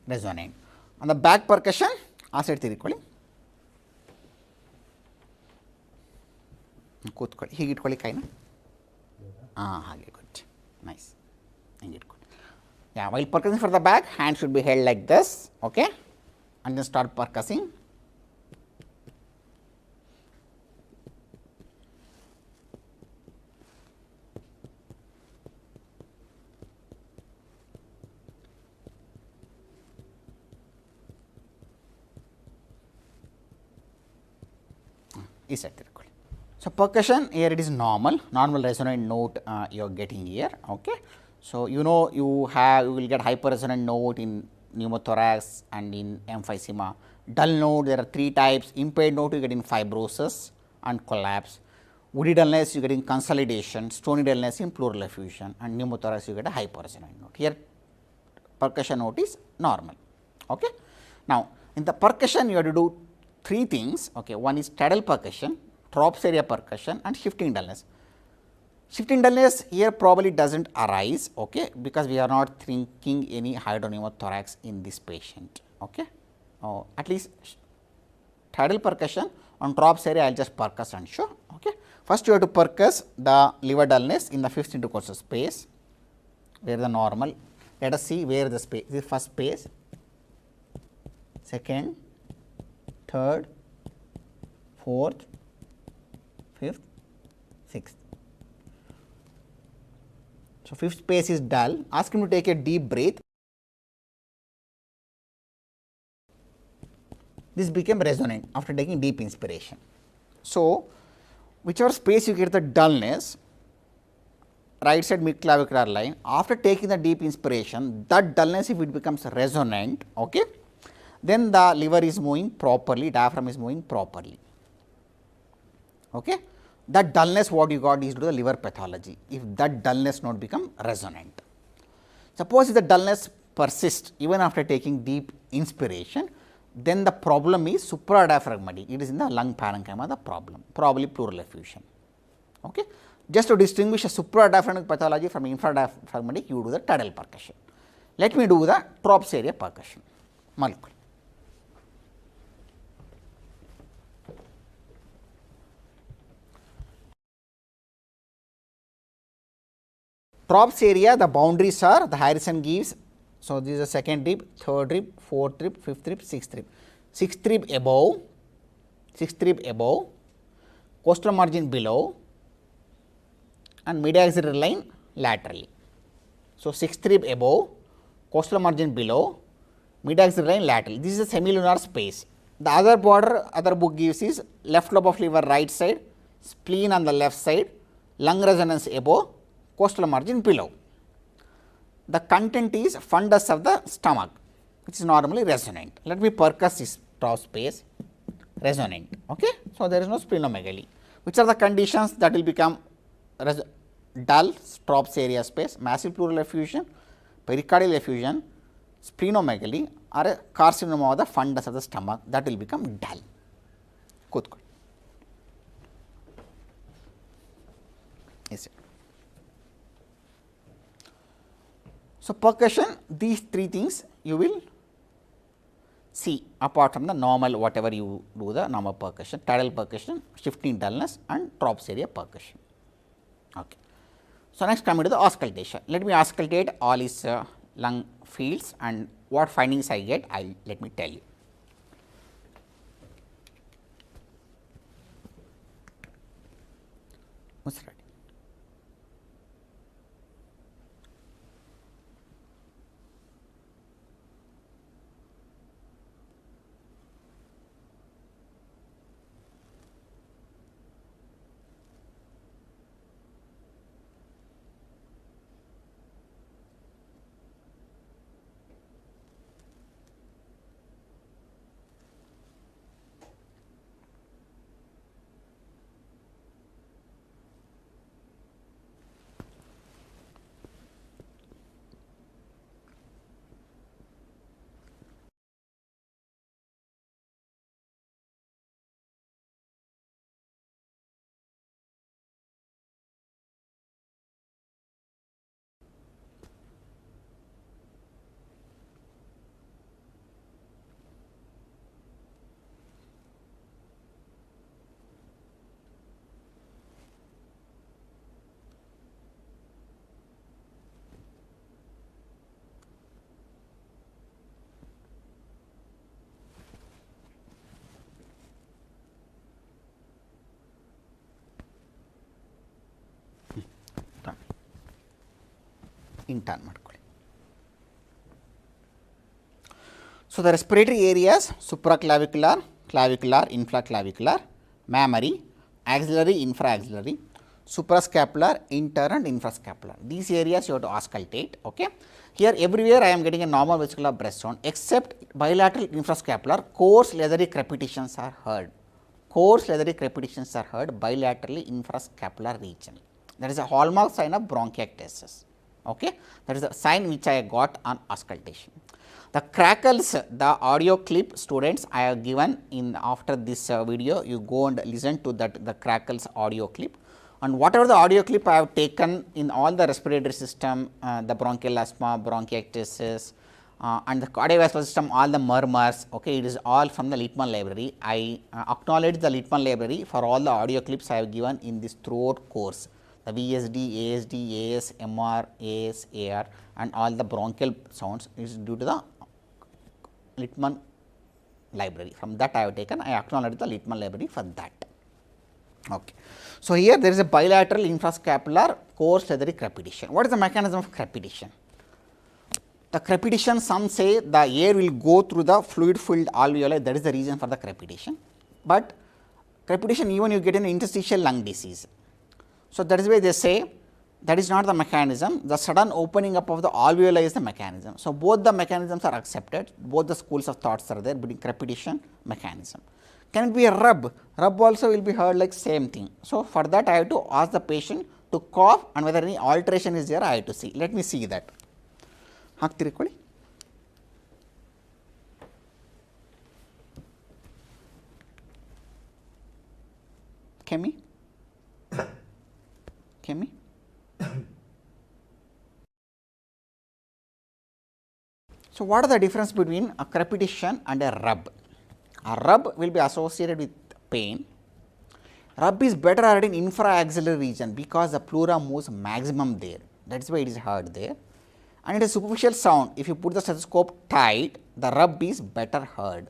resonant. On the back percussion, ಆ side ತಿರ್ಕೊಳ್ಳಿ, ಕೂತ್ಕೊಳ್ಳಿ, ಹೀಗೆ ಇಟ್ಕೊಳ್ಳಿ ಕೈನ, ಹಾಗೆ good, nice, ಹಿಂಗೆ ಇಟ್ಕೊಳ್ಳಿ. Yeah, while percussing for the back, hand should be held like this, okay, and then start percussing. So, percussion here it is normal resonant note you are getting here. Okay. So, you know you will get hyper resonant note in pneumothorax and in emphysema. Dull note, there are 3 types. Impaired note you get in fibrosis and collapse. Woody dullness you get in consolidation, stony dullness in pleural effusion, and pneumothorax you get a hyper resonant note. Here percussion note is normal. Okay. Now, in the percussion you have to do 3 things. Okay. One is tidal percussion, trops area percussion, and shifting dullness. Shifting dullness here probably does not arise, okay, because we are not thinking any hydropneumothorax in this patient. Okay. At least tidal percussion on trops area I will just percuss and show. Okay. First you have to percuss the liver dullness in the 5th intercostal space, where the normal. Let us see where the space, this is first space, second, third, fourth, fifth, sixth. So, fifth space is dull. Ask him to take a deep breath. This became resonant after taking deep inspiration. So, whichever space you get the dullness, right side mid clavicular line, after taking the deep inspiration, that dullness if it becomes resonant, okay, then the liver is moving properly, diaphragm is moving properly. Okay. That dullness what you got is due to the liver pathology, if that dullness not become resonant. Suppose if the dullness persists even after taking deep inspiration, then the problem is supradiaphragmatic, it is in the lung parenchyma the problem, probably pleural effusion. Okay. Just to distinguish a supradiaphragmatic pathology from infradiaphragmatic, you do the tidal percussion. Let me do the trops area percussion. Malkul. Trops area, the boundaries are the Harrison gives. So, this is the second rib, third rib, fourth rib, fifth rib, sixth rib. Sixth rib above, coastal margin below, and mid-axillary line laterally. So, sixth rib above, coastal margin below, mid-axillary line laterally. This is a semilunar space. The other border, other book gives is left lobe of liver right side, spleen on the left side, lung resonance above, coastal margin below. The content is fundus of the stomach, which is normally resonant. Let me percuss this top space, resonant. Okay. So, there is no splenomegaly. Which are the conditions that will become dull trops area space, massive pleural effusion, pericardial effusion, splenomegaly, or a carcinoma of the fundus of the stomach, that will become dull. Good. Yes, sir. So, percussion, these 3 things you will see apart from the normal whatever you do the normal percussion, tidal percussion, shifting dullness, and trops area percussion. Okay. So, next coming to the auscultation. Let me auscultate all his lung fields and what findings I get, let me tell you. What's right? Intern ಮಾಡ್ಕೊಳ್ಳಿ. So the respiratory areas supraclavicular, clavicular, infraclavicular, mammary, axillary, infraaxillary, suprascapular, inter and infrascapular. These areas you have to auscultate. Okay. Here everywhere I am getting a normal vesicular breath sound except bilateral infrascapular coarse leathery crepitations are heard. Coarse leathery crepitations are heard bilaterally infrascapular region. That is a hallmark sign of bronchiectasis. Okay. That is the sign which I got on auscultation. The crackles, the audio clip students I have given in after this video, you go and listen to that the crackles audio clip, and whatever the audio clip I have taken in all the respiratory system, the bronchial asthma, bronchiectasis and the cardiovascular system, all the murmurs, okay, it is all from the Littmann library. I acknowledge the Littmann library for all the audio clips I have given in this throughout course. The VSD, ASD, AS, MR, AS, AR and all the bronchial sounds is due to the Littmann library. From that I have taken, I acknowledge the Littmann library for that. Okay. So, here there is a bilateral infrascapular coarse leathery crepitation. What is the mechanism of crepitation? The crepitation, some say the air will go through the fluid filled alveoli, that is the reason for the crepitation, but crepitation even you get in interstitial lung disease. So, that is why they say that is not the mechanism, the sudden opening up of the alveoli is the mechanism. So, both the mechanisms are accepted, both the schools of thoughts are there between crepitation mechanism. Can it be a rub? Rub also will be heard like same thing. So, for that I have to ask the patient to cough and whether any alteration is there I have to see. Let me see that. ಹಾಕ್ತಿರಿಕೊಳ್ಳಿ. ಕೆಮ್ಮಿ ಕೆಮ್ಮಿ. So, what are the difference between a crepitation and a rub? A rub will be associated with pain. Rub is better heard in infraaxillary region because the pleura moves maximum there, that is why it is heard there, and it is superficial sound. If you put the stethoscope tight, the rub is better heard,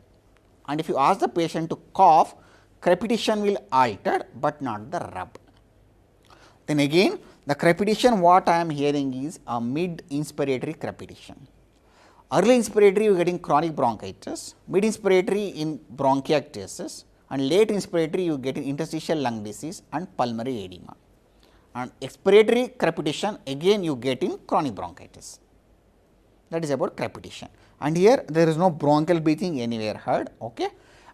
and if you ask the patient to cough, crepitation will alter, but not the rub. Then again the crepitation what I am hearing is a mid inspiratory crepitation. Early inspiratory you are getting chronic bronchitis, mid inspiratory in bronchiectasis, and late inspiratory you get in interstitial lung disease and pulmonary edema, and expiratory crepitation again you get in chronic bronchitis. That is about crepitation, and here there is no bronchial breathing anywhere heard. Okay.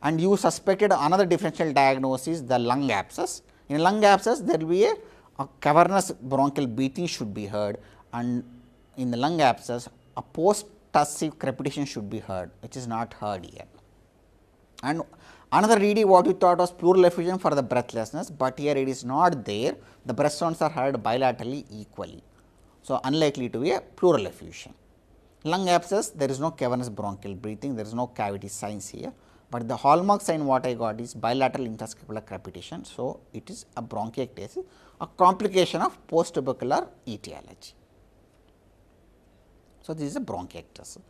And you suspected another differential diagnosis, the lung abscess. In lung abscess there will be a cavernous bronchial breathing should be heard, and in the lung abscess a post-tussive crepitation should be heard, which is not heard here. And another ED what we thought was pleural effusion for the breathlessness, but here it is not there, the breath sounds are heard bilaterally equally. So, unlikely to be a pleural effusion. Lung abscess there is no cavernous bronchial breathing, there is no cavity signs here, but the hallmark sign what I got is bilateral infrascapular crepitation. So, it is a bronchiectasis, a complication of post-tubercular etiology. So, this is a bronchiectasis.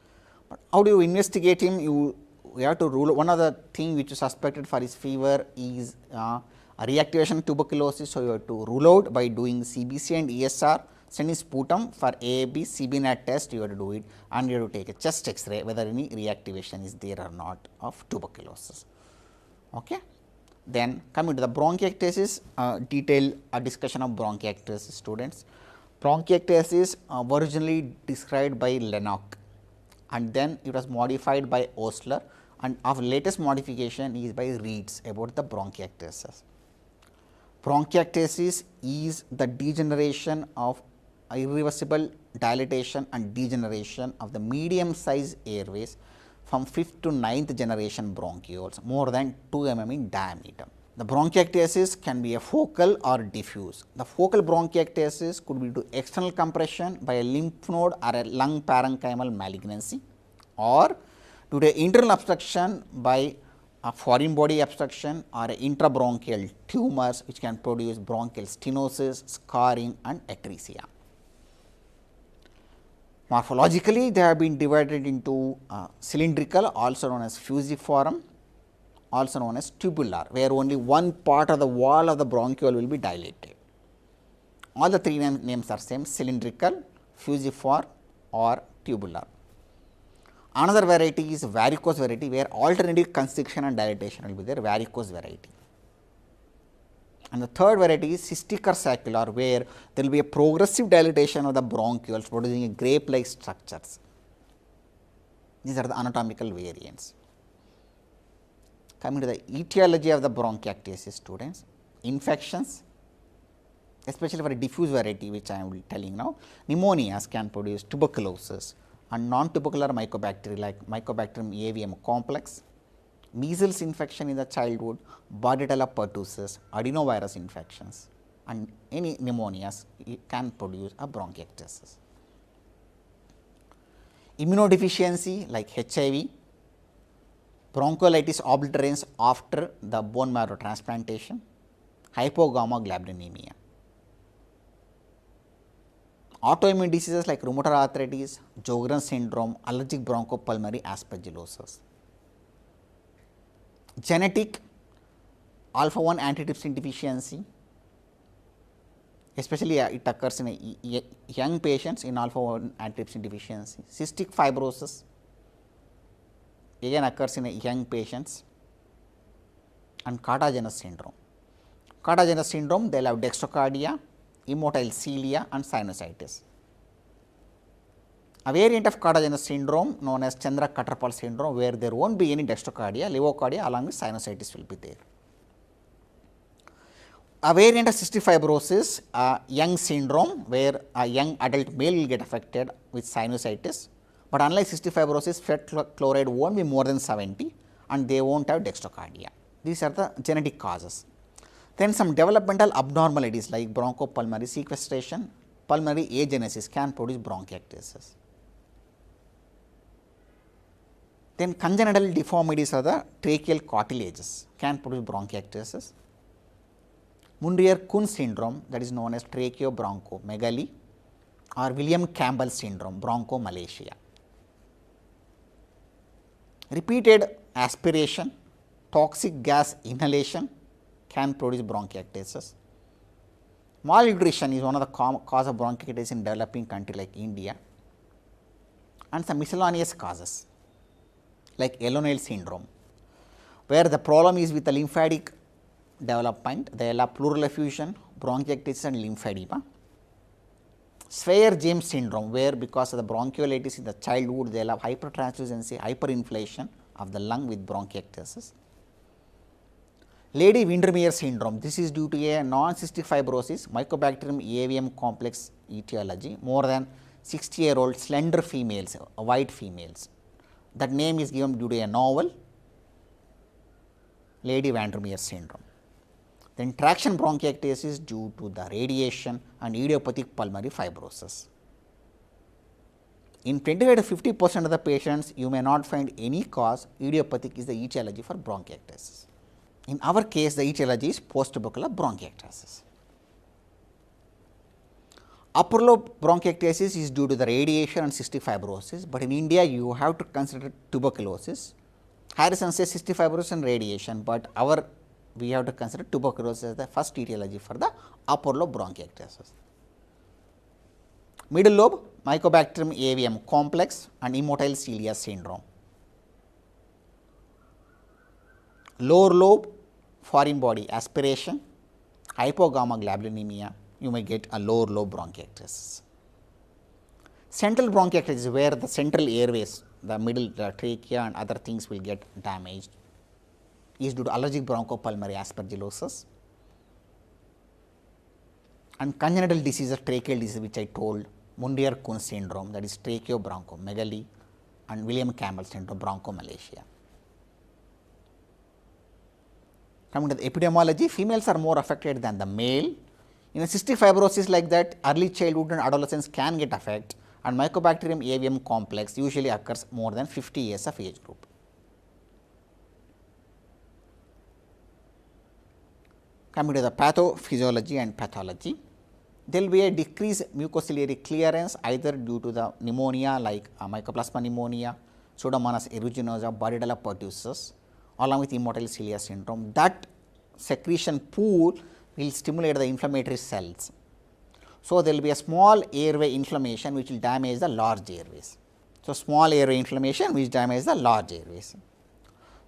But how do you investigate him? You have to rule. One of the thing which is suspected for his fever is a reactivation of tuberculosis. So, you have to rule out by doing CBC and ESR, sending sputum for AAB, CBNAT test you have to do it, and you have to take a chest X-ray whether any reactivation is there or not of tuberculosis. Okay. Then coming to the bronchiectasis, detailed discussion of bronchiectasis students. Bronchiectasis originally described by Lennox, and then it was modified by Osler, and our latest modification is by Reeds about the bronchiectasis. Bronchiectasis is the degeneration of irreversible dilatation and degeneration of the medium sized airways from 5th to 9th generation bronchioles more than 2 mm in diameter. The bronchiectasis can be a focal or diffuse. The focal bronchiectasis could be due to external compression by a lymph node or a lung parenchymal malignancy, or due to internal obstruction by a foreign body obstruction or a intrabronchial tumors which can produce bronchial stenosis, scarring and atresia. Morphologically, they have been divided into cylindrical, also known as fusiform, also known as tubular, where only one part of the wall of the bronchiole will be dilated. All the three names are same: cylindrical, fusiform or tubular. Another variety is varicose variety, where alternative constriction and dilatation will be there, varicose variety. And the third variety is cystic or saccular, where there will be a progressive dilatation of the bronchioles producing a grape like structures. These are the anatomical variants. Coming to the etiology of the bronchiectasis, students, infections, especially for a diffuse variety, which I am telling now, pneumonias can produce tuberculosis and non-tubercular mycobacteria like Mycobacterium avium complex, measles infection in the childhood, Bordetella pertussis, adenovirus infections, and any pneumonias can produce a bronchiectasis. Immunodeficiency like HIV, bronchiolitis obliterans after the bone marrow transplantation, hypogammaglobulinemia. Autoimmune diseases like rheumatoid arthritis, Sjogren's syndrome, allergic bronchopulmonary aspergillosis. Genetic alpha 1 antitrypsin deficiency, especially it occurs in young patients in alpha 1 antitrypsin deficiency. Cystic fibrosis again occurs in young patients, and cardiac syndrome. Cardiac syndrome, they will have dextrocardia, immotile cilia and sinusitis. A variant of cardiac syndrome known as Chandra-Kutterpal syndrome, where there will not be any dextrocardia, levocardia along with sinusitis will be there. A variant of cystic fibrosis, young syndrome, where a young adult male will get affected with sinusitis, but unlike cystic fibrosis, fet chloride will not be more than 70 and they will not have dextrocardia. These are the genetic causes. Then some developmental abnormalities like bronchopulmonary sequestration, pulmonary agenesis can produce bronchiectasis. Then congenital deformities of the tracheal cartilages can produce bronchiectasis. Munrier-Kuhn syndrome, that is known as tracheobronchomegaly, or William Campbell syndrome, bronchomalacia. Repeated aspiration, toxic gas inhalation can produce bronchiectasis. Malnutrition is one of the cause of bronchiectasis in developing country like India, and some miscellaneous causes like Yellownail syndrome, where the problem is with the lymphatic development, they will have pleural effusion, bronchiectasis and lymphedema. Swyer-James syndrome, where because of the bronchiolitis in the childhood, they will have hypertranslucency, hyperinflation of the lung with bronchiectasis. Lady Windermere syndrome, this is due to a non-cystic fibrosis, Mycobacterium avium complex etiology, more than 60-year-old slender females, white females. That name is given due to a novel, Lady Windermere syndrome. Then traction bronchiectasis due to the radiation and idiopathic pulmonary fibrosis. In 25 to 50% of the patients, you may not find any cause, idiopathic is the etiology for bronchiectasis. In our case, the etiology is post-tubercular bronchiectasis. Upper lobe bronchiectasis is due to the radiation and cystic fibrosis, but in India you have to consider tuberculosis. Harrison says cystic fibrosis and radiation, but we have to consider tuberculosis as the first etiology for the upper lobe bronchiectasis. Middle lobe, Mycobacterium avium complex and immotile cilia syndrome. Lower lobe, foreign body aspiration, hypogammaglobulinemia, you may get a lower lobe bronchiectasis. Central bronchiectasis, where the central airways, the middle, the trachea and other things will get damaged, is due to allergic bronchopulmonary aspergillosis. And congenital diseases, tracheal disease, which I told, Munrier-Kuhn syndrome, that is tracheobronchomegaly, and William Campbell syndrome, bronchomalacia. Coming to the epidemiology, females are more affected than the male. In a cystic fibrosis like that, early childhood and adolescence can get affected, and Mycobacterium avium complex usually occurs more than 50 years of age group. Coming to the pathophysiology and pathology, there will be a decreased mucociliary clearance either due to the pneumonia like Mycoplasma pneumonia, Pseudomonas aeruginosa, Bordetella pertussis, along with immotile cilia syndrome. That secretion pool will stimulate the inflammatory cells. So, there will be a small airway inflammation which will damage the large airways. So, small airway inflammation which damage the large airways.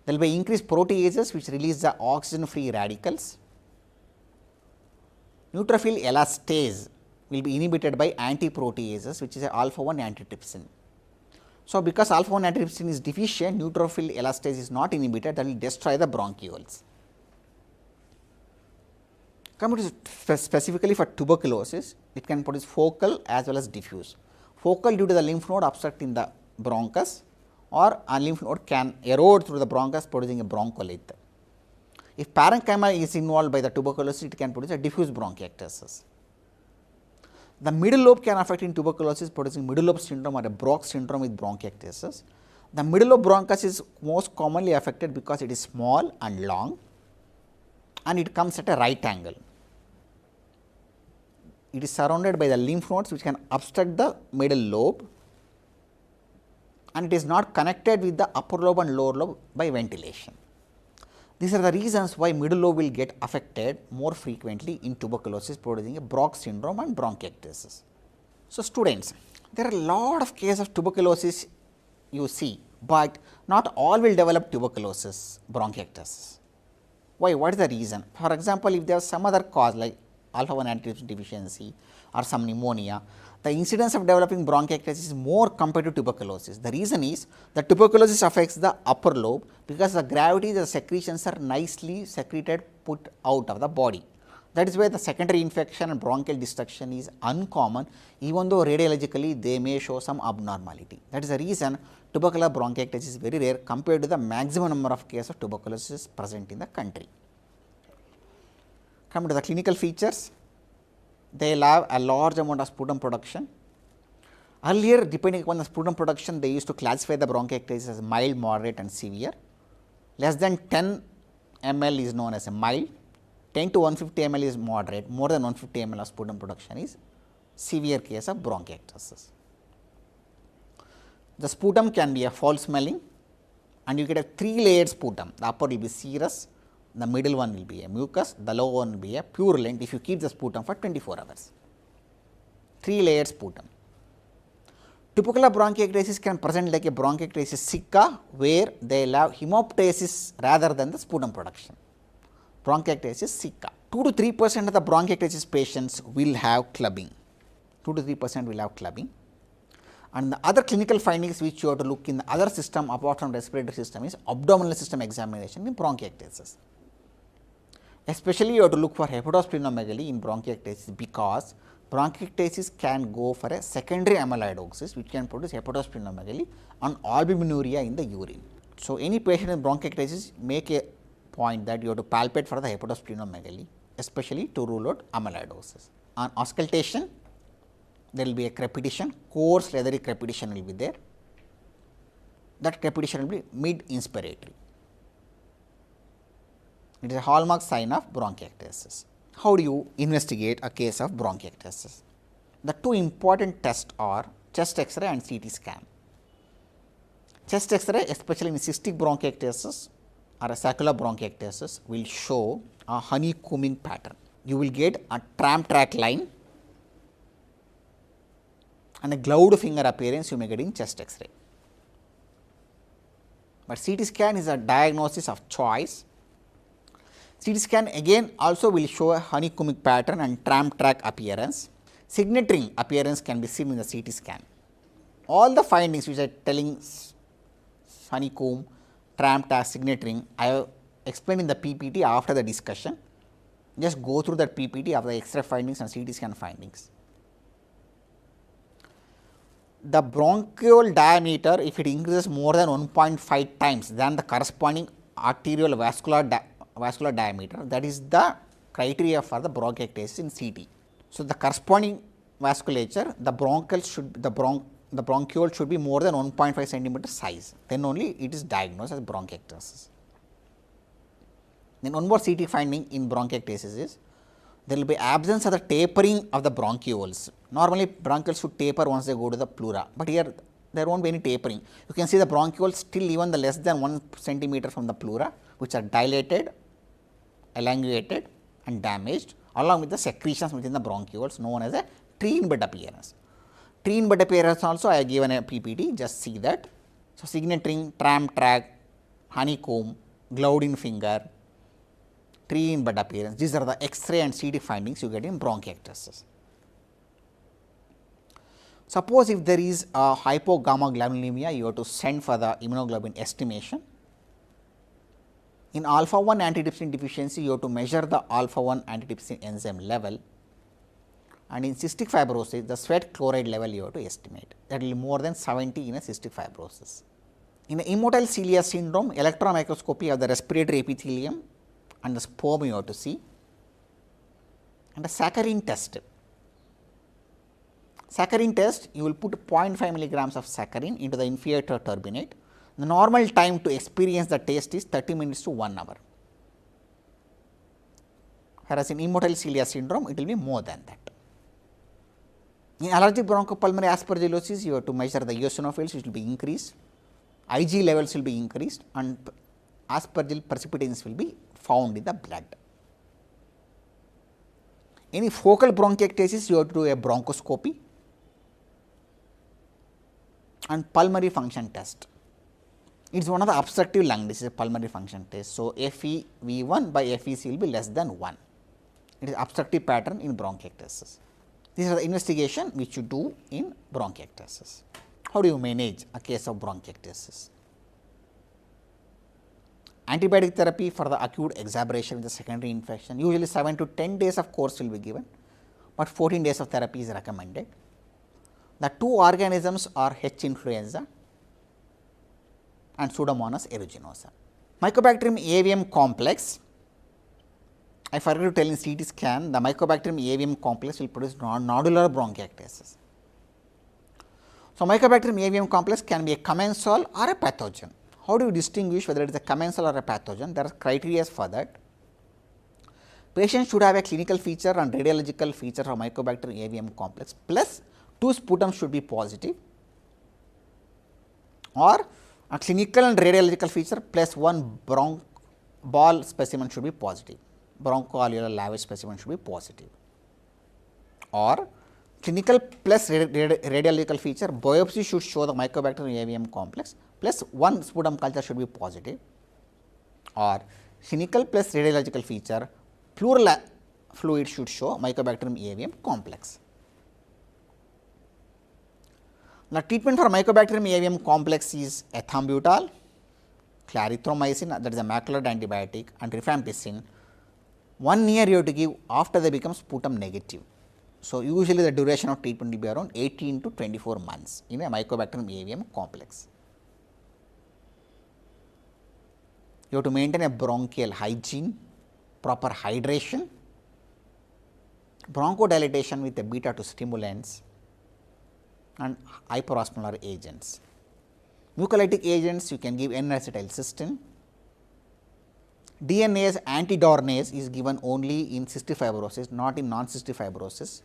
There will be increased proteases which release the oxygen free radicals. Neutrophil elastase will be inhibited by antiproteases which is a alpha 1 antitrypsin. So, because alpha 1 antitrypsin is deficient, neutrophil elastase is not inhibited, that will destroy the bronchioles. Coming to specifically for tuberculosis, it can produce focal as well as diffuse. Focal due to the lymph node obstructing the bronchus, or a lymph node can erode through the bronchus producing a bronchiolith. If parenchyma is involved by the tuberculosis, it can produce a diffuse bronchiectasis. The middle lobe can affect in tuberculosis producing middle lobe syndrome or a Brock syndrome with bronchiectasis. The middle lobe bronchus is most commonly affected because it is small and long and it comes at a right angle. It is surrounded by the lymph nodes which can obstruct the middle lobe, and it is not connected with the upper lobe and lower lobe by ventilation. These are the reasons why middle lobe will get affected more frequently in tuberculosis producing a Brock syndrome and bronchiectasis. So, students, there are a lot of cases of tuberculosis you see, but not all will develop tuberculosis bronchiectasis. Why? What is the reason? For example, if there is some other cause like alpha 1 antitrypsin deficiency or some pneumonia, the incidence of developing bronchiectasis is more compared to tuberculosis. The reason is that tuberculosis affects the upper lobe because the gravity, the secretions are nicely secreted put out of the body. That is why the secondary infection and bronchial destruction is uncommon, even though radiologically they may show some abnormality. That is the reason tubercular bronchiectasis is very rare compared to the maximum number of cases of tuberculosis present in the country. Coming to the clinical features, they will have a large amount of sputum production. Earlier, depending upon the sputum production, they used to classify the bronchiectasis as mild, moderate and severe. Less than 10 ml is known as a mild, 10 to 150 ml is moderate, more than 150 ml of sputum production is severe case of bronchiectasis. The sputum can be a foul smelling and you get a 3-layered sputum. The upper will be serous, the middle one will be a mucus, the lower one will be a purulent if you keep the sputum for 24 hours. 3-layered sputum. Tubercular bronchiectasis can present like a bronchiectasis sicca, where they will have hemoptysis rather than the sputum production. Bronchiectasis sicca. 2 to 3% of the bronchiectasis patients will have clubbing. 2 to 3% will have clubbing. And the other clinical findings which you have to look in the other system apart from respiratory system is abdominal system examination in bronchiectasis. Especially you have to look for hepatosplenomegaly in bronchiectasis because bronchiectasis can go for a secondary amyloidosis which can produce hepatosplenomegaly and albuminuria in the urine. So, any patient in bronchiectasis make a point that you have to palpate for the hepatosplenomegaly, especially to rule out amyloidosis. On auscultation, there will be a crepitation, coarse leathery crepitation will be there. That crepitation will be mid-inspiratory. It is a hallmark sign of bronchiectasis. How do you investigate a case of bronchiectasis? The two important tests are chest X-ray and CT scan. Chest X-ray, especially in cystic bronchiectasis or a saccular bronchiectasis, will show a honeycombing pattern. You will get a tram track line and a gloved finger appearance you may get in chest X-ray. But CT scan is a diagnosis of choice. CT scan again also will show a honeycombing pattern and tram track appearance. Signet ring appearance can be seen in the CT scan. All the findings which are telling honeycomb, tram track, signet ring, I have explained in the PPT after the discussion. Just go through that PPT of the X-ray findings and CT scan findings. The bronchiole diameter, if it increases more than 1.5 times than the corresponding arterial vascular diameter, that is the criteria for the bronchiectasis in CT. So, the corresponding vasculature, the bronchiole should be more than 1.5 centimeter size, then only it is diagnosed as bronchiectasis. Then one more CT finding in bronchiectasis is there will be absence of the tapering of the bronchioles. Normally, bronchioles should taper once they go to the pleura, but here there will not be any tapering. You can see the bronchioles still even the less than 1 centimeter from the pleura, which are dilated, elongated and damaged, along with the secretions within the bronchioles known as a Tree in bud appearance. Tree in bud appearance also I have given a PPT, just see that. So, signet ring, tram track, honeycomb, gloved in finger, tree in bud appearance. These are the X-ray and CT findings you get in bronchiectasis. Suppose if there is a hypogammaglobulinemia, you have to send for the immunoglobulin estimation. In alpha 1 antitrypsin deficiency, you have to measure the alpha 1 antitrypsin enzyme level, and in cystic fibrosis, the sweat chloride level you have to estimate, that will be more than 70 in a cystic fibrosis. In the immotile cilia syndrome, electron microscopy of the respiratory epithelium and the sperm you have to see, and a saccharine test. Saccharine test, you will put 0.5 milligrams of saccharin into the inferior turbinate. The normal time to experience the taste is 30 minutes to 1 hour, whereas in immotile cilia syndrome, it will be more than that. In allergic bronchopulmonary aspergillosis, you have to measure the eosinophils, which will be increased, Ig levels will be increased, and aspergil precipitants will be found in the blood. Any focal bronchiectasis, you have to do a bronchoscopy and pulmonary function test. It is one of the obstructive lung disease, pulmonary function test. So, FEV1 by FEC will be less than 1. It is obstructive pattern in bronchiectasis. These are the investigation which you do in bronchiectasis. How do you manage a case of bronchiectasis? Antibiotic therapy for the acute exacerbation with the secondary infection, usually 7 to 10 days of course will be given, but 14 days of therapy is recommended. The two organisms are H. influenza and Pseudomonas aeruginosa. Mycobacterium avium complex, I forgot to tell in CT scan, the Mycobacterium avium complex will produce nodular bronchiectasis. So, Mycobacterium avium complex can be a commensal or a pathogen. How do you distinguish whether it is a commensal or a pathogen? There are criteria for that. Patient should have a clinical feature and radiological feature of Mycobacterium avium complex, plus 2 sputum should be positive, or a clinical and radiological feature plus 1 ball specimen should be positive, bronchoalveolar lavage specimen should be positive, or clinical plus radiological feature, biopsy should show the Mycobacterium avium complex plus 1 sputum culture should be positive, or clinical plus radiological feature, pleural fluid should show Mycobacterium avium complex. Now, treatment for Mycobacterium avium complex is ethambutol, clarithromycin, that is a macular antibiotic, and rifampicin. 1 year you have to give after they become sputum negative. So, usually the duration of treatment will be around 18 to 24 months in a Mycobacterium avium complex. You have to maintain a bronchial hygiene, proper hydration, bronchodilation with a beta 2 stimulants, and hyperosmolar agents. Mucolytic agents, you can give N-acetylcysteine. DNase antidornase is given only in cystic fibrosis, not in non-cystic fibrosis,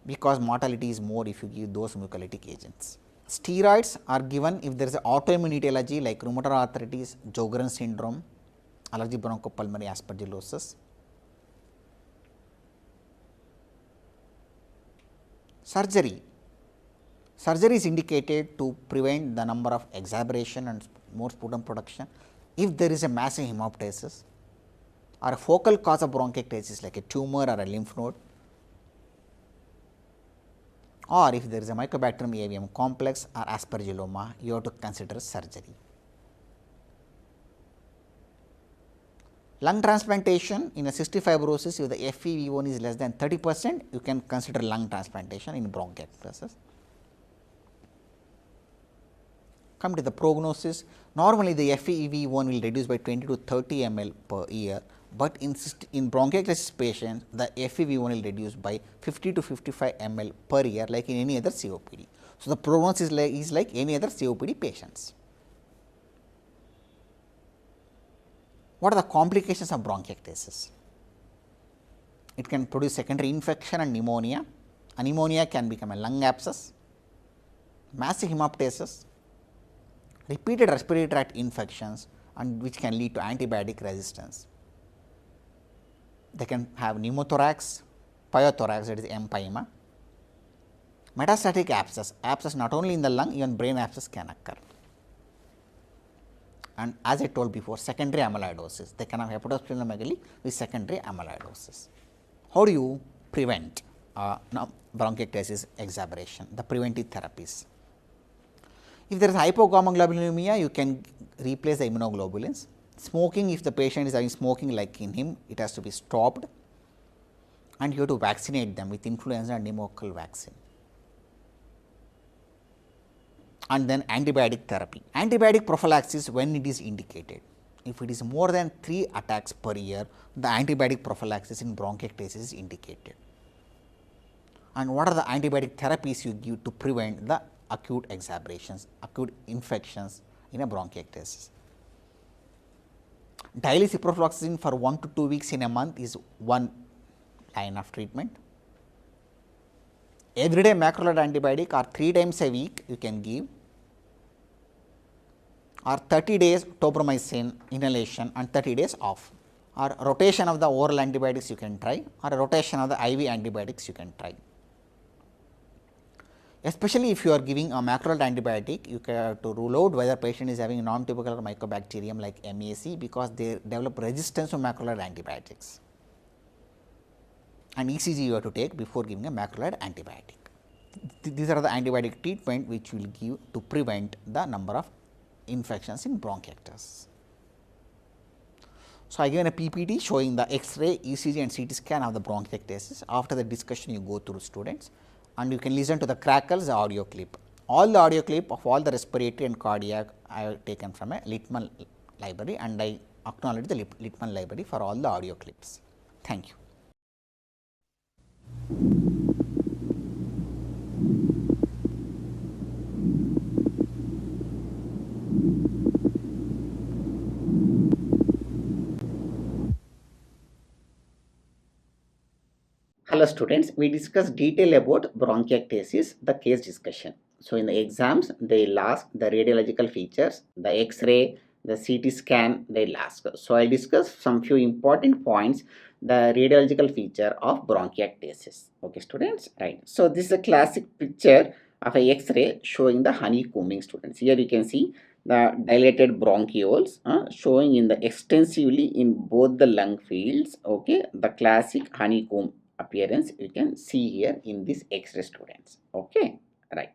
because mortality is more if you give those mucolytic agents. Steroids are given if there is an autoimmune etiology like rheumatoid arthritis, Sjogren's syndrome, allergic bronchopulmonary aspergillosis. Surgery. Surgery is indicated to prevent the number of exacerbation and more sputum production if there is a massive hemoptysis or a focal cause of bronchiectasis like a tumor or a lymph node, or if there is a Mycobacterium avium complex or aspergilloma, you have to consider surgery. Lung transplantation in a cystic fibrosis, if the FEV1 is less than 30%, you can consider lung transplantation in bronchiectasis. Come to the prognosis. Normally, the FEV1 will reduce by 20 to 30 ml per year, but in bronchiectasis patients, the FEV1 will reduce by 50 to 55 ml per year, like in any other COPD. So, the prognosis is like any other COPD patients. What are the complications of bronchiectasis? It can produce secondary infection and pneumonia. A pneumonia can become a lung abscess, massive hemoptysis, repeated respiratory tract infections, and which can lead to antibiotic resistance. They can have pneumothorax, pyothorax, that is empyema, Metastatic abscess not only in the lung, even brain abscess can occur. And as I told before, secondary amyloidosis, they can have hepatosplenomegaly with secondary amyloidosis. How do you prevent bronchiectasis exacerbation? The preventive therapies. If there is hypogammaglobulinemia, you can replace the immunoglobulins. Smoking, if the patient is having smoking like in him, it has to be stopped, and you have to vaccinate them with influenza and pneumococcal vaccine. And then antibiotic therapy. Antibiotic prophylaxis when it is indicated. If it is more than 3 attacks per year, the antibiotic prophylaxis in bronchiectasis is indicated. And what are the antibiotic therapies you give to prevent the acute exacerbations, acute infections in a bronchiectasis? Daily ciprofloxacin for 1 to 2 weeks in a month is one line of treatment. Everyday macrolide antibiotic or 3 times a week you can give, or 30 days tobramycin inhalation and 30 days off, or rotation of the oral antibiotics you can try, or a rotation of the IV antibiotics you can try. Especially if you are giving a macrolide antibiotic, you have to rule out whether patient is having non-tubercular mycobacterium like MAC, because they develop resistance to macrolide antibiotics. And ECG you have to take before giving a macrolide antibiotic. These are the antibiotic treatment which will give to prevent the number of infections in bronchiectasis. So, I given a PPT showing the X-ray, ECG and CT scan of the bronchiectasis. After the discussion you go through, students, and you can listen to the crackles audio clip. All the audio clip of all the respiratory and cardiac I have taken from a Littman library, and I acknowledge the Littman library for all the audio clips. Thank you. Hello students, we discussed detail about bronchiectasis, the case discussion. So, in the exams they will ask the radiological features, the X-ray, the CT scan they will ask. So, I will discuss some few important points, the radiological feature of bronchiectasis. Okay students, right. So, this is a classic picture of a X-ray showing the honeycombing, students. Here you can see the dilated bronchioles showing in the extensively in both the lung fields. Okay, the classic honeycomb appearance you can see here in this X-ray, students. Okay, right.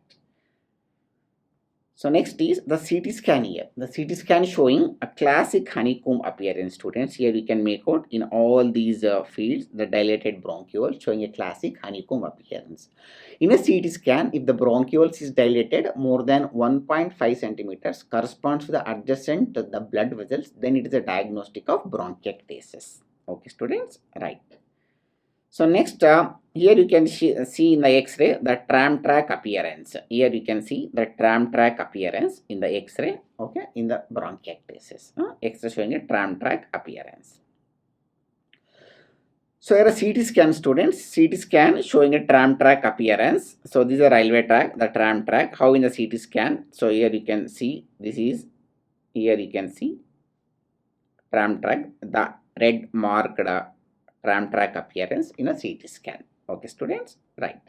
So, next is the CT scan here. The CT scan showing a classic honeycomb appearance, students. Here we can make out in all these fields the dilated bronchioles showing a classic honeycomb appearance. In a CT scan, if the bronchioles is dilated more than 1.5 centimeters corresponds to the adjacent to the blood vessels, then it is a diagnostic of bronchiectasis. Okay students, right. So, next here you can see in the X-ray the tram track appearance. Here you can see the tram track appearance in the X-ray, okay, in the bronchiectasis. X-ray showing a tram track appearance. So, here a CT scan, students, CT scan showing a tram track appearance. So, this is a railway track, the tram track, how in the CT scan. So, here you can see this is, here you can see tram track, the red marked tram track appearance in a CT scan. Okay students, right.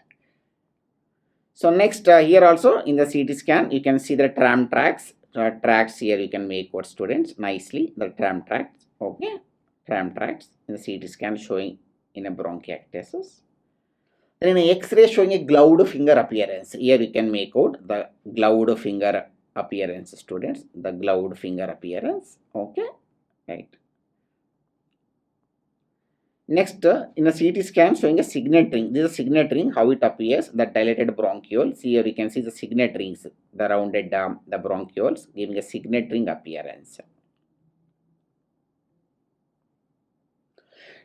So, next here also in the CT scan you can see the tram tracks. Tracks here you can make what, students, nicely the tram tracks. Okay, tram tracks in the CT scan showing in a bronchiectasis. Then in X-ray showing a gloved finger appearance. Here you can make out the gloved finger appearance, students, the gloved finger appearance. Okay, right. Next, in a CT scan showing a signet ring. This is a signet ring, how it appears, the dilated bronchioles. Here you can see the signet rings, the rounded the bronchioles giving a signet ring appearance.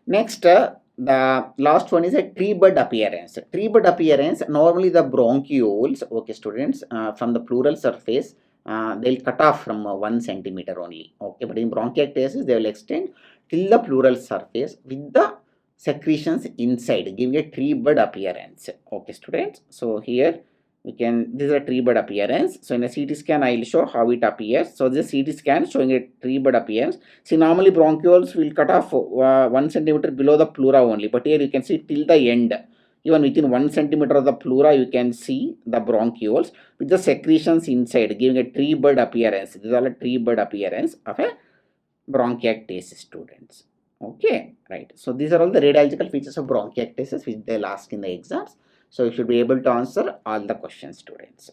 Next, the last one is a tree bud appearance. Tree bud appearance, normally the bronchioles, okay students, from the pleural surface, they will cut off from 1 centimeter only. Okay, but in bronchiectasis they will extend till the pleural surface with the secretions inside, giving a tree bud appearance. Okay students, so here we can, this is a tree bud appearance. So in a CT scan I will show how it appears. So this CT scan showing a tree bud appearance. See, normally bronchioles will cut off 1 centimeter below the pleura only, but here you can see till the end Even within 1 centimeter of the pleura, you can see the bronchioles with the secretions inside, giving a tree bud appearance. This is all a tree bud appearance of a bronchiectasis, students. Okay, right. So these are all the radiological features of bronchiectasis which they'll ask in the exams. So you should be able to answer all the questions, students.